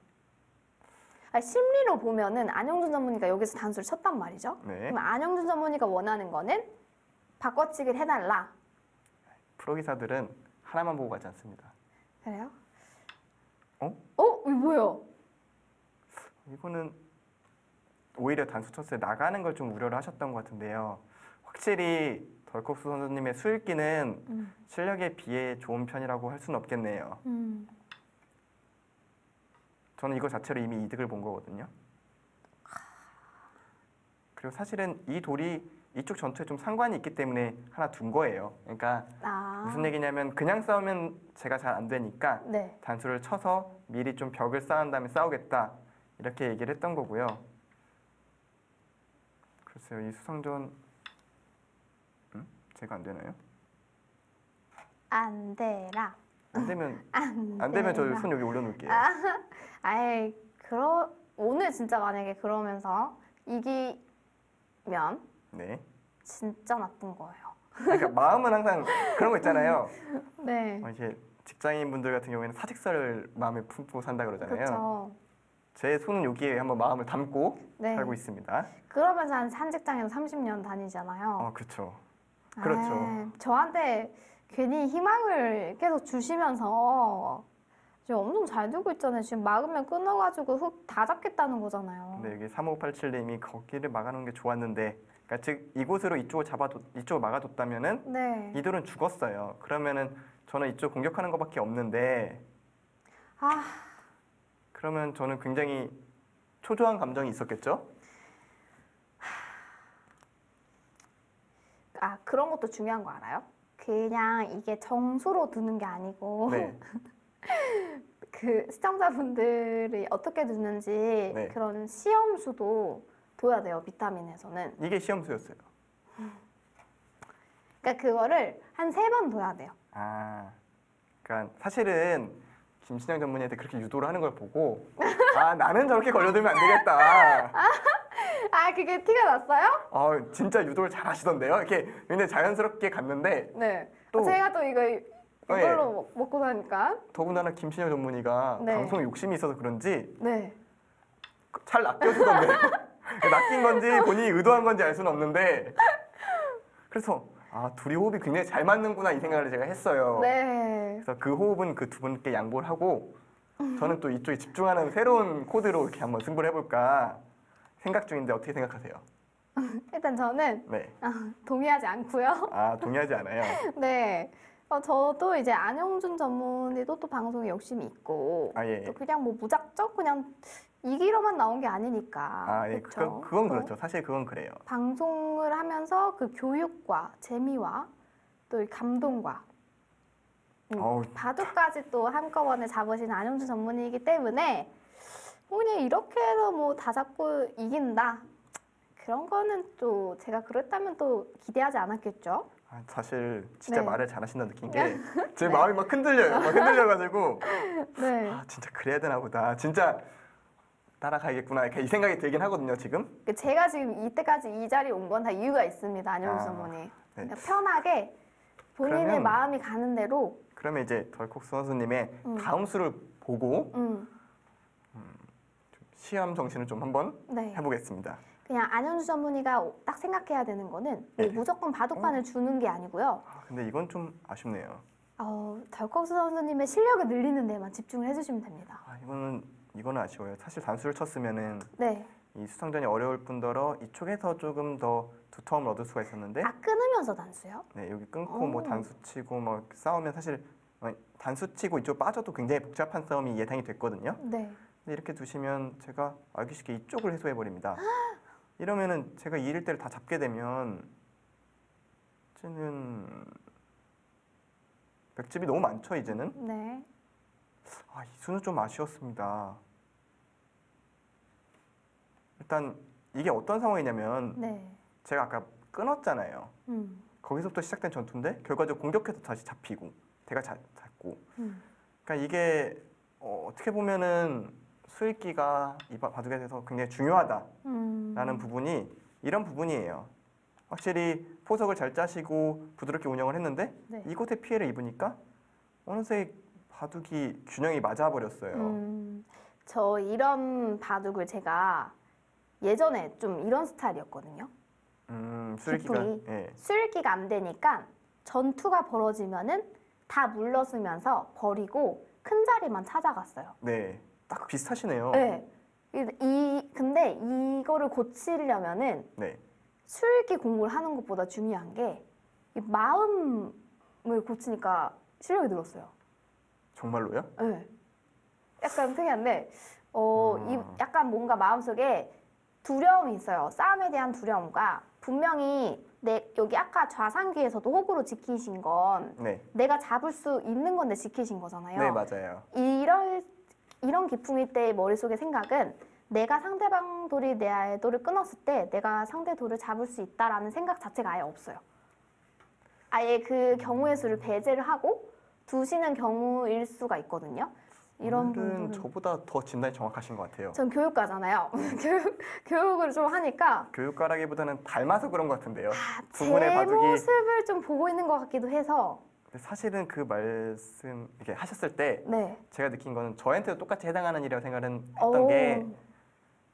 심리로 보면은 안영준 전문의가 여기서 단수를 쳤단 말이죠. 네. 그럼 안영준 전문의가 원하는 거는 바꿔치기를 해달라. 프로 기사들은 하나만 보고 가지 않습니다. 그래요? 어? 이거 뭐예요? 이거는 오히려 단수 쳤을 때 나가는 걸 좀 우려를 하셨던 것 같은데요. 확실히 덜컥수 선수님의 수읽기는 실력에 비해 좋은 편이라고 할 수는 없겠네요. 저는 이거 자체로 이미 이득을 본 거거든요. 그리고 사실은 이 돌이 이쪽 전투에 좀 상관이 있기 때문에 하나 둔 거예요. 그러니까 무슨 얘기냐면 그냥 싸우면 제가 잘 안 되니까 네. 단수를 쳐서 미리 좀 벽을 쌓은 다음에 싸우겠다 이렇게 얘기를 했던 거고요. 글쎄요, 이 수상전 제가 안 되나요? 안 되라. 안 되면 안 저 손 여기 올려놓을게요. 아이, 오늘 진짜 만약에 그러면서 이기면 네. 진짜 나쁜 거예요. 그러니까 마음은 항상 그런 거 있잖아요. 네. 이렇게 직장인분들 같은 경우에는 사직서를 마음에 품고 산다 그러잖아요. 그렇죠. 제 손은 여기에 한번 마음을 담고 네. 살고 있습니다. 그러면서 한 직장에서 30년 다니잖아요. 그렇죠. 그렇죠. 저한테 괜히 희망을 계속 주시면서 지금 엄청 잘 두고 있잖아요. 지금 막으면 끊어가지고 흙 다 잡겠다는 거잖아요. 근데 여기 3587님이 거기를 막아놓은 게 좋았는데, 그러니까 즉 이곳으로 이쪽을 막아뒀다면은 네. 이 돌은 죽었어요. 그러면은 저는 이쪽 공격하는 것밖에 없는데, 그러면 저는 굉장히 초조한 감정이 있었겠죠? 그런 것도 중요한 거 알아요? 그냥 이게 정수로 두는 게 아니고 네. 그 시청자분들이 어떻게 두는지 네. 그런 시험수도 둬야 돼요. 비타민에서는. 이게 시험수였어요. 그러니까 그거를 한 3번 둬야 돼요. 아, 그러니까 사실은 김신영 전문의한테 그렇게 유도를 하는 걸 보고 아 나는 저렇게 걸려들면 안 되겠다. 아, 그게 티가 났어요? 진짜 유도를 잘 하시던데요. 이렇게 굉장히 자연스럽게 갔는데 네. 또- 제가 또 이걸로 먹고 사니까. 더군다나 김신영 전문의가 네. 방송에 욕심이 있어서 그런지 네. 잘 낚여주던데요. 낚인 건지 본인이 의도한 건지 알 수는 없는데 그래서 둘이 호흡이 굉장히 잘 맞는구나 이 생각을 제가 했어요. 네. 그래서 그 호흡은 그 두 분께 양보를 하고 저는 또 이쪽에 집중하는 새로운 코드로 이렇게 한번 승부를 해볼까 생각 중인데 어떻게 생각하세요? 일단 저는 네. 동의하지 않고요. 동의하지 않아요. 네. 저도 이제 안영준 전문의도 또 방송에 욕심이 있고 예. 또 그냥 뭐 무작정 그냥 이기러만 나온 게 아니니까. 예. 그쵸? 그건 그렇죠. 사실 그건 그래요. 방송을 하면서 그 교육과 재미와 또 이 감동과 어우, 바둑까지 또 한꺼번에 잡으신 안영준 전문의이기 때문에 그냥 이렇게 해서 뭐 다 잡고 이긴다. 그런 거는 또 제가 그랬다면 또 기대하지 않았겠죠. 사실 진짜 네. 말을 잘하신다는 느낀 게 제 마음이 막 흔들려요. 막 흔들려가지고 네. 진짜 그래야 되나 보다. 진짜 따라가야겠구나. 이렇게 이 생각이 들긴 하거든요. 지금. 제가 지금 이때까지 이 자리에 온 건 다 이유가 있습니다. 안영준 전문의. 네. 그러니까 편하게 본인의 그러면- 마음이 가는 대로 그러면 이제 덜콕스 선수님의 음. 다음 수를 보고 음, 시험 정신을 좀 한번 네. 해보겠습니다. 그냥 안영준 전문의가 딱 생각해야 되는 거는 뭐 네. 무조건 바둑판을 주는 게 아니고요. 근데 이건 좀 아쉽네요. 덜컥스 선수님의 실력을 늘리는 데만 집중을 해주시면 됩니다. 이거는 아쉬워요. 사실 단수를 쳤으면은 네. 이 수상전이 어려울 뿐더러 이쪽에서 조금 더 두터움을 얻을 수가 있었는데 끊으면서 단수요? 네, 여기 끊고 뭐 오. 단수 치고 뭐 싸우면 사실 단수 치고 이쪽 빠져도 굉장히 복잡한 싸움이 예상이 됐거든요. 네. 근데 이렇게 두시면 제가 알기 쉽게 이쪽을 해소해 버립니다. 이러면은 제가 이 1대를 다 잡게 되면 이제는 백집이 너무 많죠 이제는. 네. 이 수는 좀 아쉬웠습니다. 일단 이게 어떤 상황이냐면 네. 제가 아까 끊었잖아요. 음. 거기서부터 시작된 전투인데 결과적으로 공격해서 다시 잡히고 제가 잡고. 음. 그러니까 이게 어떻게 보면은 수익기가 이 바둑에 대해서 굉장히 중요하다라는 부분이 이런 부분이에요. 확실히 포석을 잘 짜시고 부드럽게 운영을 했는데 네. 이곳에 피해를 입으니까 어느새 바둑이 균형이 맞아버렸어요. 저 이런 바둑을 제가 예전에 좀 이런 스타일이었거든요. 수익기가 기풍이. 예. 수익기가 안 되니까 전투가 벌어지면은 다 물러서면서 버리고 큰 자리만 찾아갔어요. 네, 딱 비슷하시네요. 네. 근데 이거를 고치려면은 네. 수익기 공부를 하는 것보다 중요한 게 이 마음을 고치니까 실력이 늘었어요. 정말로요? 네. 약간 특이한데, 약간 뭔가 마음속에 두려움이 있어요. 싸움에 대한 두려움과 분명히 여기 아까 좌상귀에서도 호구로 지키신 건 네, 내가 잡을 수 있는 건데 지키신 거잖아요. 네 맞아요. 이런 기풍일 때의 머릿속의 생각은 내가 상대방 돌이 내 돌을 끊었을 때 내가 상대 돌을 잡을 수 있다라는 생각 자체가 아예 없어요. 아예 그 경우의 수를 배제를 하고 두시는 경우일 수가 있거든요. 이런 오늘은 분들은 저보다 더 진단이 정확하신 것 같아요. 전 교육과잖아요. 교육을 좀 하니까 교육가라기보다는 닮아서 그런 것 같은데요. 두 제 분의 바둑이 모습을 좀 보고 있는 것 같기도 해서 근데 사실은 그 말씀 이렇게 하셨을 때 네. 제가 느낀 거는 저한테도 똑같이 해당하는 일이라고 생각을 오. 했던 게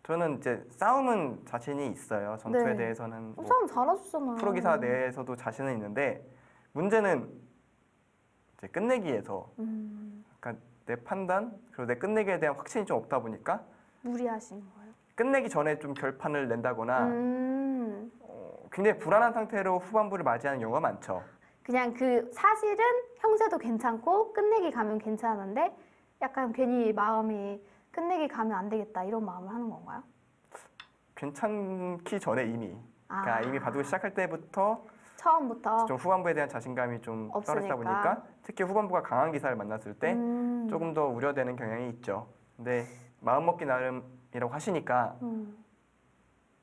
저는 이제 싸움은 자신이 있어요. 전투에 네. 대해서는 뭐 싸움 잘하셨잖아요. 프로기사 내에서도 자신은 있는데 문제는 이제 끝내기에서 약간 내 판단 그리고 내 끝내기에 대한 확신이 좀 없다 보니까 무리하신 거예요. 끝내기 전에 좀 결판을 낸다거나 음. 굉장히 불안한 상태로 후반부를 맞이하는 경우가 많죠. 그냥 사실은 형세도 괜찮고 끝내기 가면 괜찮은데 약간 괜히 마음이 끝내기 가면 안 되겠다 이런 마음을 하는 건가요? 괜찮기 전에 이미 그러니까 아. 이미 바둑을 시작할 때부터 처음부터 좀 후반부에 대한 자신감이 좀 떨어지다 없으니까. 보니까 특히 후반부가 강한 기사를 만났을 때 음. 조금 더 우려되는 경향이 있죠. 근데 마음 먹기 나름이라고 하시니까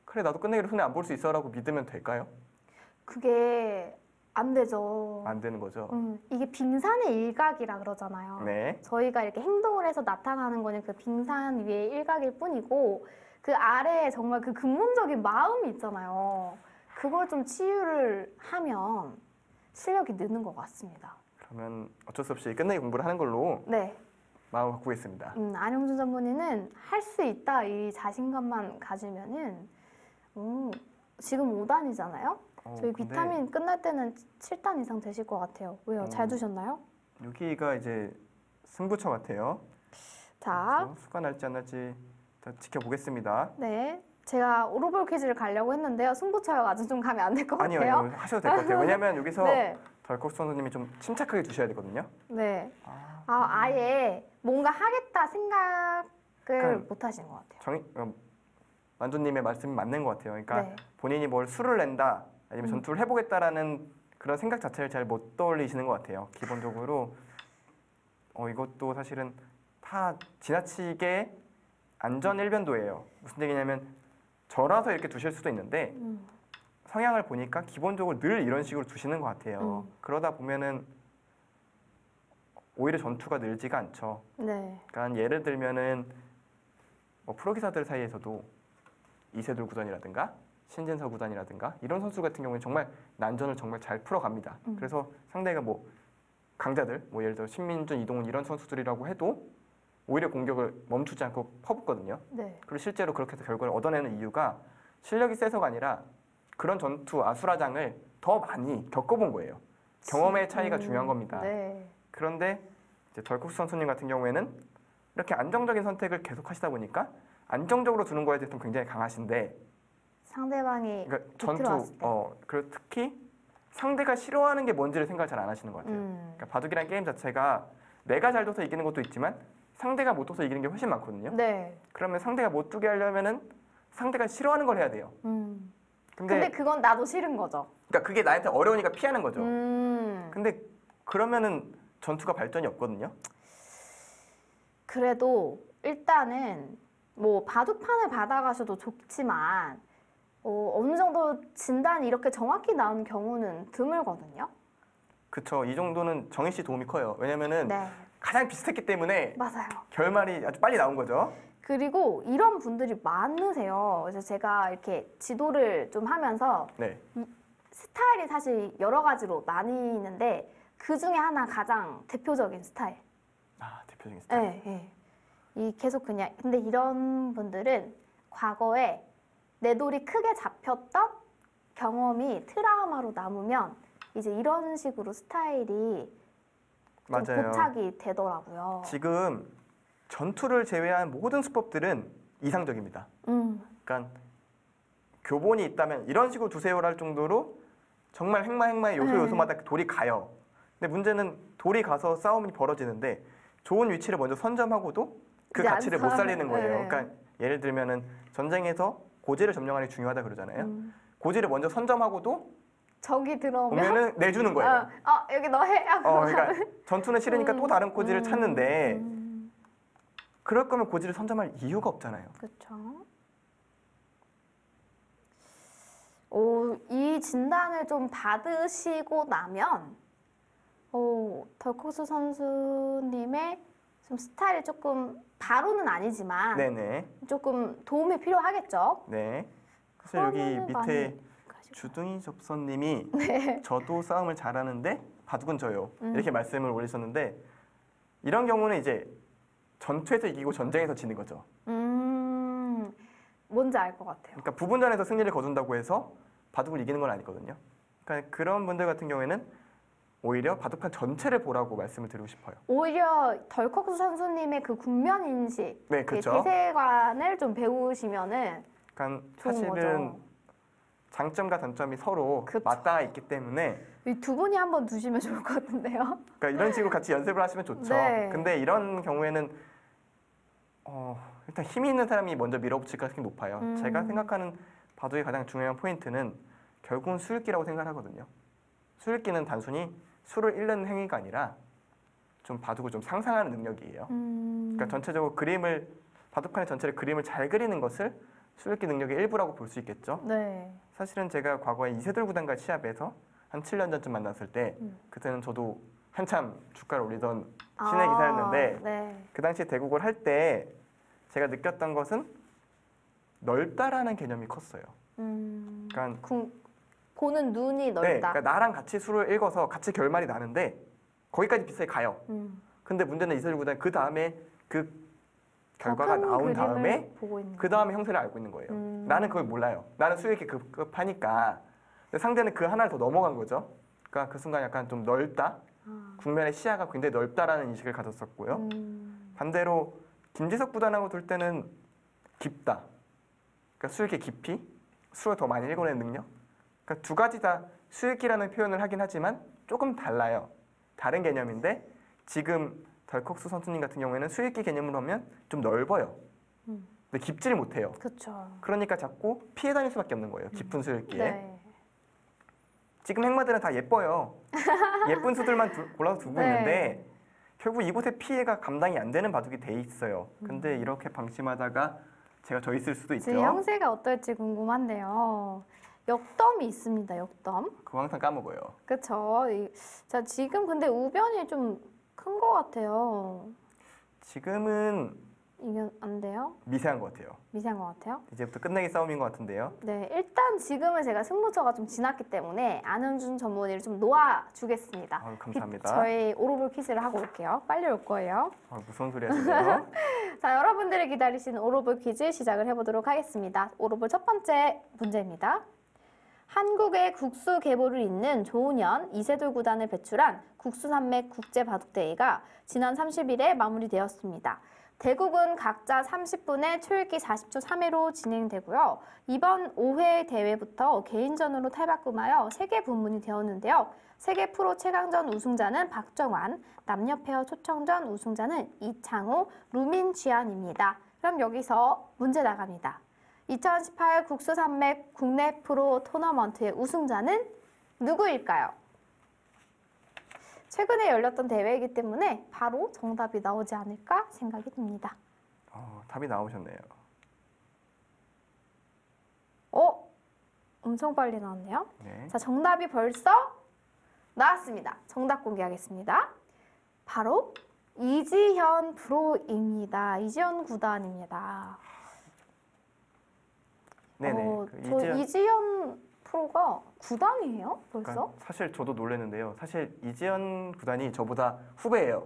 그래 나도 끝내기를 손에 안 볼 수 있어라고 믿으면 될까요? 그게 안 되죠. 안 되는 거죠. 이게 빙산의 일각이라 그러잖아요. 네. 저희가 이렇게 행동을 해서 나타나는 거는 그 빙산 위의 일각일 뿐이고 그 아래에 정말 그 근본적인 마음이 있잖아요. 그걸 좀 치유를 하면 실력이 느는 것 같습니다. 그러면 어쩔 수 없이 끝내기 공부를 하는 걸로 네. 마음을 바꾸고 있습니다. 안영준 전문의는 할 수 있다 이 자신감만 가지면은 지금 5단이잖아요. 저희 근데 비타민 끝날 때는 7단 이상 되실 것 같아요. 왜요? 잘 두셨나요? 여기가 이제 승부처 같아요. 자, 그래서 수가 날지 안 날지 일단 지켜보겠습니다. 네. 제가 오로볼 퀴즈를 가려고 했는데요. 승부처여가지고 좀 가면 안 될 것 아니요, 같아요. 아니요, 하셔도 될 것 같아요. 왜냐하면 여기서 네. 덜컥 선수님이 좀 침착하게 두셔야 되거든요. 네. 아예 뭔가 하겠다 생각을 약간 못 하신 것 같아요. 만두님의 말씀이 맞는 것 같아요. 그러니까 네. 본인이 뭘 수를 낸다, 아니면 전투를 해보겠다라는 그런 생각 자체를 잘 못 떠올리시는 것 같아요. 기본적으로 이것도 사실은 다 지나치게 안전 일변도예요. 무슨 얘기냐면 저라서 이렇게 두실 수도 있는데 성향을 보니까 기본적으로 늘 이런 식으로 두시는 것 같아요. 그러다 보면은 오히려 전투가 늘지가 않죠. 네. 그러니까 예를 들면은 뭐 프로기사들 사이에서도 이세돌 구단이라든가 신진서 구단이라든가 이런 선수 같은 경우는 정말 난전을 정말 잘 풀어갑니다. 그래서 상대가 뭐 강자들, 뭐 예를 들어 신민준, 이동훈 이런 선수들이라고 해도 오히려 공격을 멈추지 않고 퍼붓거든요. 네. 그리고 실제로 그렇게 해서 결과를 얻어내는 이유가 실력이 세서가 아니라 그런 전투 아수라장을 더 많이 겪어본 거예요. 경험의 차이가 중요한 겁니다. 네. 그런데 이제 덜쿡스 선수님 같은 경우에는 이렇게 안정적인 선택을 계속 하시다 보니까 안정적으로 두는 거에 대해서 굉장히 강하신데 상대방이 그러니까 밑으로 왔을 때. 그리고 특히 상대가 싫어하는 게 뭔지를 생각을 잘 안 하시는 것 같아요. 그러니까 바둑이란 게임 자체가 내가 잘 둬서 이기는 것도 있지만 상대가 못 둬서 이기는 게 훨씬 많거든요. 네. 그러면 상대가 못 두게 하려면은 상대가 싫어하는 걸 해야 돼요. 근데 그건 나도 싫은 거죠. 그러니까 그게 나한테 어려우니까 피하는 거죠. 음. 근데 그러면은 전투가 발전이 없거든요. 그래도 일단은 뭐 바둑판을 받아가셔도 좋지만 어느 정도 진단이 이렇게 정확히 나온 경우는 드물거든요. 그쵸. 이 정도는 정희 씨 도움이 커요. 왜냐면은 네, 가장 비슷했기 때문에 맞아요. 결말이 아주 빨리 나온 거죠. 그리고 이런 분들이 많으세요. 그래서 제가 이렇게 지도를 좀 하면서 네. 스타일이 사실 여러 가지로 나뉘는데 그 중에 하나 가장 대표적인 스타일. 대표적인 스타일. 네, 네. 이 계속 그냥 근데 이런 분들은 과거에 내 돌이 크게 잡혔던 경험이 트라우마로 남으면 이제 이런 식으로 스타일이 좀 맞아요. 고착이 되더라고요. 지금 전투를 제외한 모든 수법들은 이상적입니다. 그러니까 교본이 있다면 이런 식으로 두세요랄 정도로 정말 행마의 요소마다 돌이 가요. 근데 문제는 돌이 가서 싸움이 벌어지는데 좋은 위치를 먼저 선점하고도 그 이제 안 가치를 못 살리는 거예요. 네. 그러니까 예를 들면은 전쟁에서 고지를 점령하는 게 중요하다 그러잖아요. 고지를 먼저 선점하고도 적이 들어오면 보면은 내주는 거예요. 여기 너 해. 그러니까 전투는 싫으니까 또 다른 고지를 찾는데 그럴 거면 고지를 선점할 이유가 없잖아요. 그렇죠. 이 진단을 좀 받으시고 나면 덜코스 선수님의 좀 스타일이 조금 바로는 아니지만 네네. 조금 도움이 필요하겠죠. 네. 그래서 여기 그러면은 밑에 많이 가시고. 주둥이 접선님이 네. 저도 싸움을 잘하는데 바둑은 져요. 이렇게 말씀을 올리셨는데 이런 경우는 이제 전투에서 이기고 전쟁에서 지는 거죠. 뭔지 알 것 같아요. 그러니까 부분전에서 승리를 거둔다고 해서 바둑을 이기는 건 아니거든요. 그러니까 그런 분들 같은 경우에는 오히려 바둑판 전체를 보라고 말씀을 드리고 싶어요. 오히려 덜컥수 선수님의 그 국면 인식, 네, 그 그렇죠. 기세관을 좀 배우시면은 그러니까 좋은 사실은 거죠. 장점과 단점이 서로 그쵸. 맞닿아 있기 때문에 이 두 분이 한번 두시면 좋을 것 같은데요. 그러니까 이런 식으로 같이 연습을 하시면 좋죠. 네. 근데 이런 경우에는 일단 힘이 있는 사람이 먼저 밀어붙일 가능성이 높아요. 제가 생각하는 바둑의 가장 중요한 포인트는 결국은 수읽기라고 생각하거든요. 수읽기는 단순히 수를 읽는 행위가 아니라 좀 바둑을 좀 상상하는 능력이에요. 그러니까 전체적으로 바둑판의 전체를 그림을 잘 그리는 것을 수읽기 능력의 일부라고 볼 수 있겠죠. 네. 사실은 제가 과거에 이세돌 구단과 시합에서 한 7년 전쯤 만났을 때 그때는 저도 한참 주가를 올리던 신의 기사였는데 네. 그 당시 대국을 할 때 제가 느꼈던 것은 넓다라는 개념이 컸어요. 그러니까 보는 눈이 네, 넓다. 그러니까 나랑 같이 술을 읽어서 같이 결말이 나는데 거기까지 비슷하게 가요. 근데 문제는 이세돌 구단 그 다음에 그 결과가 더 큰 나온 그림을 다음에 보고 있는 그 다음에 형세를 알고 있는 거예요. 나는 그걸 몰라요. 나는 수익이 급급하니까. 근데 상대는 그 하나를 더 넘어간 거죠. 그러니까 그 순간 약간 좀 넓다. 국면의 시야가 굉장히 넓다라는 인식을 가졌었고요. 반대로 김지석 구단하고 둘 때는 깊다. 그러니까 수익의 깊이, 수를 더 많이 읽어내는 능력. 그러니까 두 가지 다 수익이라는 표현을 하긴 하지만 조금 달라요. 다른 개념인데 지금 덜컥스 선수님 같은 경우에는 수익기 개념으로 하면 좀 넓어요. 근데 깊지를 못해요. 그렇죠. 그러니까 자꾸 피해 다닐 수밖에 없는 거예요. 깊은 수익기에. 네. 지금 행마들은 다 예뻐요. 예쁜 수들만 골라서 두고 네. 있는데 결국 이곳에 피해가 감당이 안 되는 바둑이 돼 있어요. 근데 이렇게 방심하다가 제가 져 있을 수도 있죠. 지금 형세가 어떨지 궁금한데요. 역덤이 있습니다. 역덤. 그거 항상 까먹어요. 그렇죠. 자, 지금 근데 우변이 좀 큰 것 같아요. 지금은 이게 안 돼요? 미세한 것 같아요. 미세한 것 같아요. 이제부터 끝내기 싸움인 것 같은데요. 네, 일단 지금은 제가 승부처가 좀 지났기 때문에 안현준 전문의를 좀 놓아주겠습니다. 아유, 감사합니다. 저희 오로볼 퀴즈를 하고 올게요. 빨리 올 거예요. 무서운 소리 하시네요. 자, 여러분들이 기다리시는 오로볼 퀴즈 시작을 해보도록 하겠습니다. 오로볼 첫 번째 문제입니다. 한국의 국수 계보를 잇는 조은현, 이세돌 구단을 배출한 국수산맥 국제바둑대회가 지난 30일에 마무리되었습니다. 대국은 각자 30분의 초읽기 40초 3회로 진행되고요. 이번 5회 대회부터 개인전으로 탈바꿈하여 세계 분문이 되었는데요. 세계 프로 최강전 우승자는 박정환, 남녀 페어 초청전 우승자는 이창호, 루민쥐안입니다. 그럼 여기서 문제 나갑니다. 2018 국수산맥 국내 프로 토너먼트의 우승자는 누구일까요? 최근에 열렸던 대회이기 때문에 바로 정답이 나오지 않을까 생각이 듭니다. 답이 나오셨네요. 엄청 빨리 나왔네요. 네. 자, 정답이 벌써 나왔습니다. 정답 공개하겠습니다. 바로 이지현 프로입니다. 이지현 구단입니다. 네네. 이지현 프로가 구단이에요? 벌써? 그러니까 사실 저도 놀랐는데요. 사실 이지연 구단이 저보다 후배예요.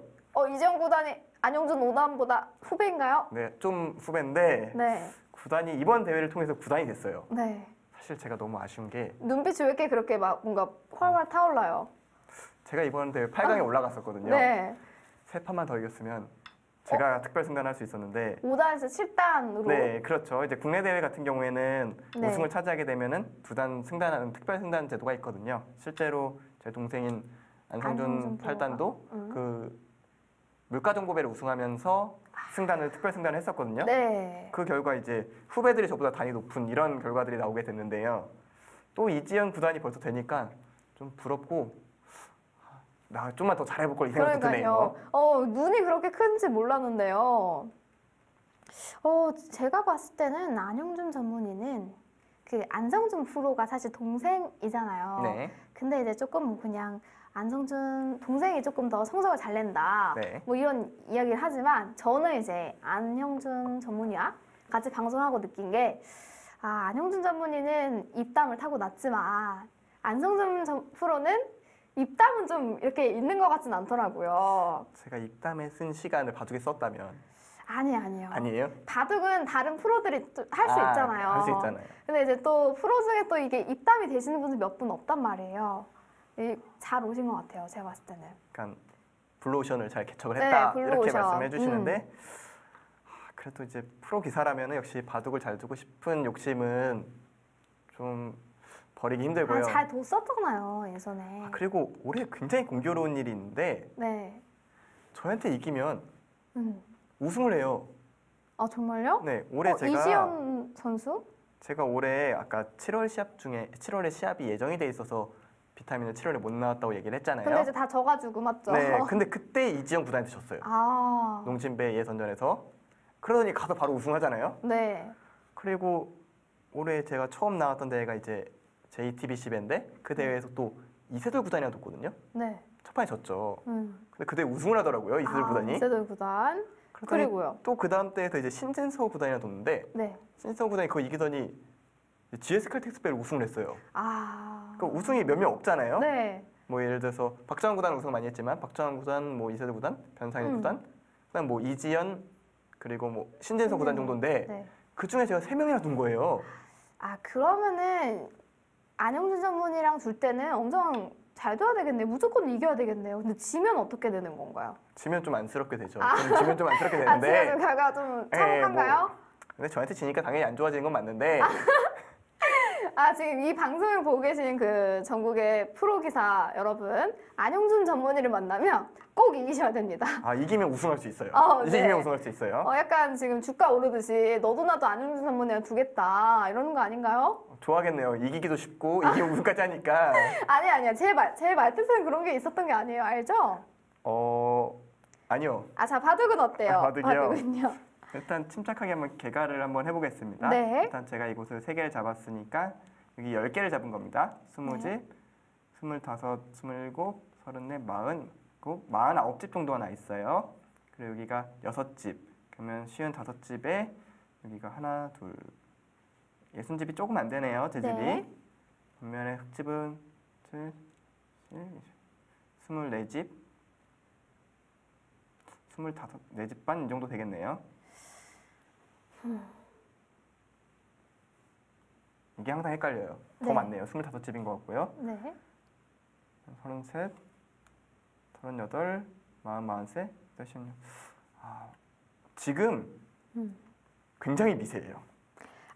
이지현 구단이 안영준 오단보다 후배인가요? 네, 좀 후배인데 네. 구단이 이번 대회를 통해서 구단이 됐어요. 네. 사실 제가 너무 아쉬운 게 눈빛이 왜 이렇게 그렇게 막 뭔가 활활 타올라요? 제가 이번 대회 8강에 올라갔었거든요. 네. 세 판만 더 이겼으면 제가 특별 승단할 수 있었는데 5단에서 7단으로. 네, 그렇죠. 이제 국내 대회 같은 경우에는 네. 우승을 차지하게 되면은 2단 승단하는 특별 승단 제도가 있거든요. 실제로 제 동생인 안성준 안성준 프로가? 8단도 그 물가정보배를 우승하면서 승단을 특별 승단을 했었거든요. 네. 그 결과 이제 후배들이 저보다 단위 높은 이런 결과들이 나오게 됐는데요. 또 이지연 구단이 벌써 되니까 좀 부럽고 나 좀만 더 잘해볼 걸 이 생각도 드네요. 눈이 그렇게 큰지 몰랐는데요. 제가 봤을 때는 안영준 전문의는 그 안성준 프로가 사실 동생이잖아요. 네. 근데 이제 조금 그냥 안성준 동생이 조금 더 성적을 잘 낸다. 네. 뭐 이런 이야기를 하지만 저는 이제 안형준 전문의와 같이 방송하고 느낀 게 안형준 전문의는 입담을 타고 났지만 안성준 프로는 입담은 좀 이렇게 있는 것 같진 않더라고요. 제가 입담에 쓴 시간을 바둑에 썼다면 아니에요. 아니에요? 바둑은 다른 프로들이 할 수 있잖아요. 할 수 있잖아요. 근데 이제 또 프로 중에 또 이게 입담이 되시는 분이 몇 분 없단 말이에요. 잘 오신 것 같아요. 제가 봤을 때는. 약간 블루오션을 잘 개척을 네, 했다 블루오션. 이렇게 말씀해 주시는데 그래도 이제 프로 기사라면 역시 바둑을 잘 두고 싶은 욕심은 좀 버리기 힘들고요. 잘 뒀었잖아요. 예전에. 그리고 올해 굉장히 공교로운 일이 있는데 네. 저한테 이기면 음. 우승을 해요. 정말요? 네, 올해 이지연 선수? 제가 올해 아까 7월 시합 중에 7월에 시합이 예정이 돼 있어서 비타민을 7월에 못 나왔다고 얘기를 했잖아요. 근데 이제 다 져가지고 맞죠? 네, 근데 그때 이지연 구단한테 졌어요. 농진배 예선전에서. 그러더니 가서 바로 우승하잖아요. 네. 그리고 올해 제가 처음 나왔던 대회가 이제 JTBC 배인데 그 대회에서 또 이세돌 구단이랑 뒀거든요. 네. 첫 판에 졌죠. 근데 그때 우승을 하더라고요. 이세돌 구단이. 이세돌 구단. 그리고요. 또 그 다음 때에서 이제 신진서 구단이랑 뒀는데 네. 신진서 구단이 그거 이기더니 GS 칼텍스배를 우승을 했어요. 아. 그 우승이 몇 명 없잖아요. 네. 뭐 예를 들어서 박정환 구단 우승 많이 했지만 박정환 구단, 뭐 이세돌 구단, 변상현 구단, 그다음 뭐 이지연 그리고 뭐 신진서 구단 정도인데 네. 그 중에 제가 3명이나 둔 거예요. 아, 그러면은 안영준 전문이랑 둘 때는 엄청 잘 둬야 되겠네요. 무조건 이겨야 되겠네요. 근데 지면 어떻게 되는 건가요? 지면 좀 안쓰럽게 되죠. 저는 지면 좀 안쓰럽게 아, 되는데. 지면 좀 결과가 좀 예, 참혹한가요? 근데 저한테 지니까 당연히 안 좋아지는 건 맞는데 아, 지금 이 방송을 보고 계신 그 전국의 프로 기사 여러분, 안영준 전문의를 만나면 꼭 이기셔야 됩니다. 아 이기면 우승할 수 있어요. 네. 이기면 우승할 수 있어요. 약간 지금 주가 오르듯이 너도 나도 안영준 전문의랑 두겠다 이러는 거 아닌가요? 좋아하겠네요. 이기기도 쉽고 이기면 우승까지 하니까. 아니야. 제 말뜻에는 그런 게 있었던 게 아니에요. 알죠? 아니요. 자, 바둑은 어때요? 바둑이요? 바둑은요? 일단 침착하게 한번 개가를 한번 해보겠습니다. 네. 일단 제가 이곳을 3개를 잡았으니까 여기 10개를 잡은 겁니다. 20집, 25, 27, 34, 40, 49집 정도가 나 있어요. 그리고 여기가 6집, 그러면 55집에 여기가 하나, 둘, 60집이 조금 안 되네요. 제 집이. 네. 반면에 흑집은 7, 24집, 4집 반 이 정도 되겠네요. 이게 항상 헷갈려요. 더 네. 많네요. 25집인 것 같고요. 네. 33, 38, 43, 46. 지금 굉장히 미세해요.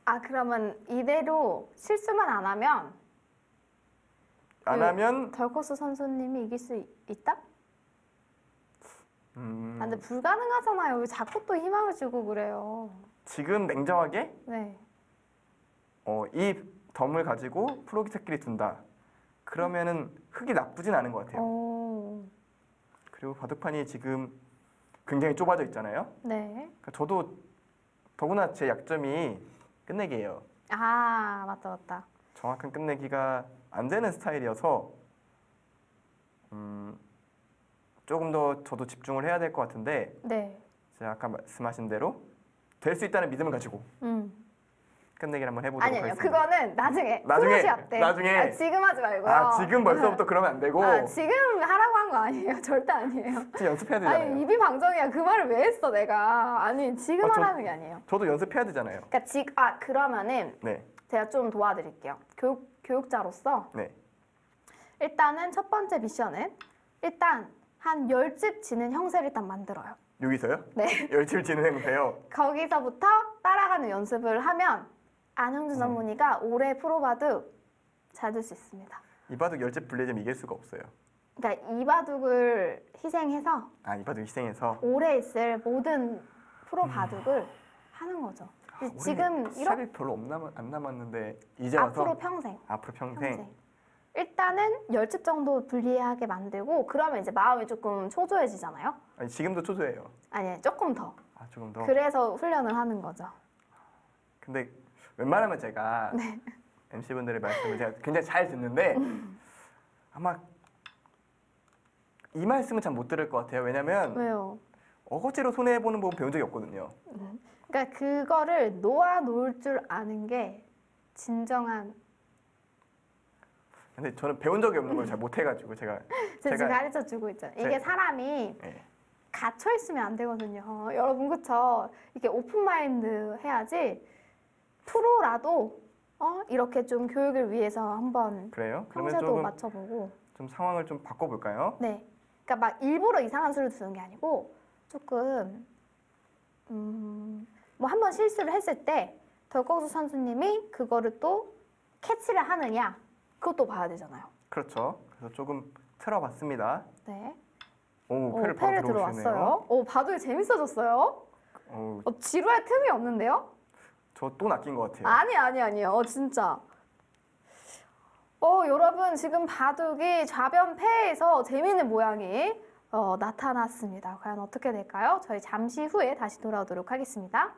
아, 그러면 이대로 실수만 안 하면 안 하면 덜커스 선수님이 이길 수 있다? 근데 불가능하잖아요. 왜 자꾸 또 희망을 주고 그래요? 지금 냉정하게 네. 이 덤을 가지고 프로기사끼리 둔다. 그러면은 흙이 나쁘진 않은 것 같아요. 그리고 바둑판이 지금 굉장히 좁아져 있잖아요. 네. 그러니까 저도 더구나 제 약점이 끝내기예요. 아, 맞다. 정확한 끝내기가 안 되는 스타일이어서 조금 더 저도 집중을 해야 될 것 같은데 네. 제가 아까 말씀하신 대로 될 수 있다는 믿음을 가지고 끝내기를 한번 해보도록 아니요. 하겠습니다. 그거는 나중에. 나중에, 시합 때. 나중에. 지금 하지 말고요. 지금 벌써부터 그러면 안 되고 지금 하라고 한 거 아니에요. 절대 아니에요. 지금 연습해야 되잖아요. 아니, 입이 방정이야. 그 말을 왜 했어, 내가. 아니, 지금 하라는 게 아니에요. 저도 연습해야 되잖아요. 그러니까 그러면은 네, 제가 좀 도와드릴게요. 교육자로서 네. 일단은 첫 번째 미션은 일단 한 10집 지는 형세를 일단 만들어요. 여기서요? 네. 열심히 진행해보세요. 거기서부터 따라가는 연습을 하면 안영준 전문의가 올해 프로바둑 잘 될 수 있습니다. 이 바둑 열집 분리되면 이길 수가 없어요. 그러니까 이 바둑을 희생해서 이 바둑 희생해서 올해 있을 모든 프로 바둑을 하는 거죠. 지금 올해 이렇게 시합이 별로 안 남았는데 이제 와서 앞으로 평생. 앞으로 평생. 일단은 10집 정도 불리하게 만들고 그러면 이제 마음이 조금 초조해지잖아요. 아니, 지금도 초조해요. 아니, 조금 더. 조금 더. 그래서 훈련을 하는 거죠. 근데 웬만하면 제가 MC분들의 말씀을 제가 굉장히 잘 듣는데 아마 이 말씀은 참 못 들을 것 같아요. 왜냐면 왜요? 어거지로 손해보는 법 배운 적이 없거든요. 그러니까 그거를 놓을 줄 아는 게 진정한 근데 저는 배운 적이 없는 걸 잘 못해가지고 제가 지금 가르쳐 주고 있잖아요. 이게 사람이 네. 갇혀 있으면 안 되거든요. 여러분 그쵸? 이렇게 오픈 마인드 해야지 프로라도 이렇게 좀 교육을 위해서 한번 그래요? 그러면 형세도 조금 맞춰보고 좀 상황을 좀 바꿔볼까요? 네. 그러니까 막 일부러 이상한 수를 두는 게 아니고 조금 뭐 한번 실수를 했을 때 덜거수 선수님이 그거를 또 캐치를 하느냐 그것도 봐야 되잖아요. 그렇죠. 그래서 조금 틀어봤습니다. 네. 오, 패를 패를 바로 들어오시네요. 들어왔어요. 바둑이 재밌어졌어요. 지루할 틈이 없는데요? 저 또 낚인 것 같아요. 아니에요. 진짜. 여러분 지금 바둑이 좌변패에서 재미있는 모양이 나타났습니다. 과연 어떻게 될까요? 저희 잠시 후에 다시 돌아오도록 하겠습니다.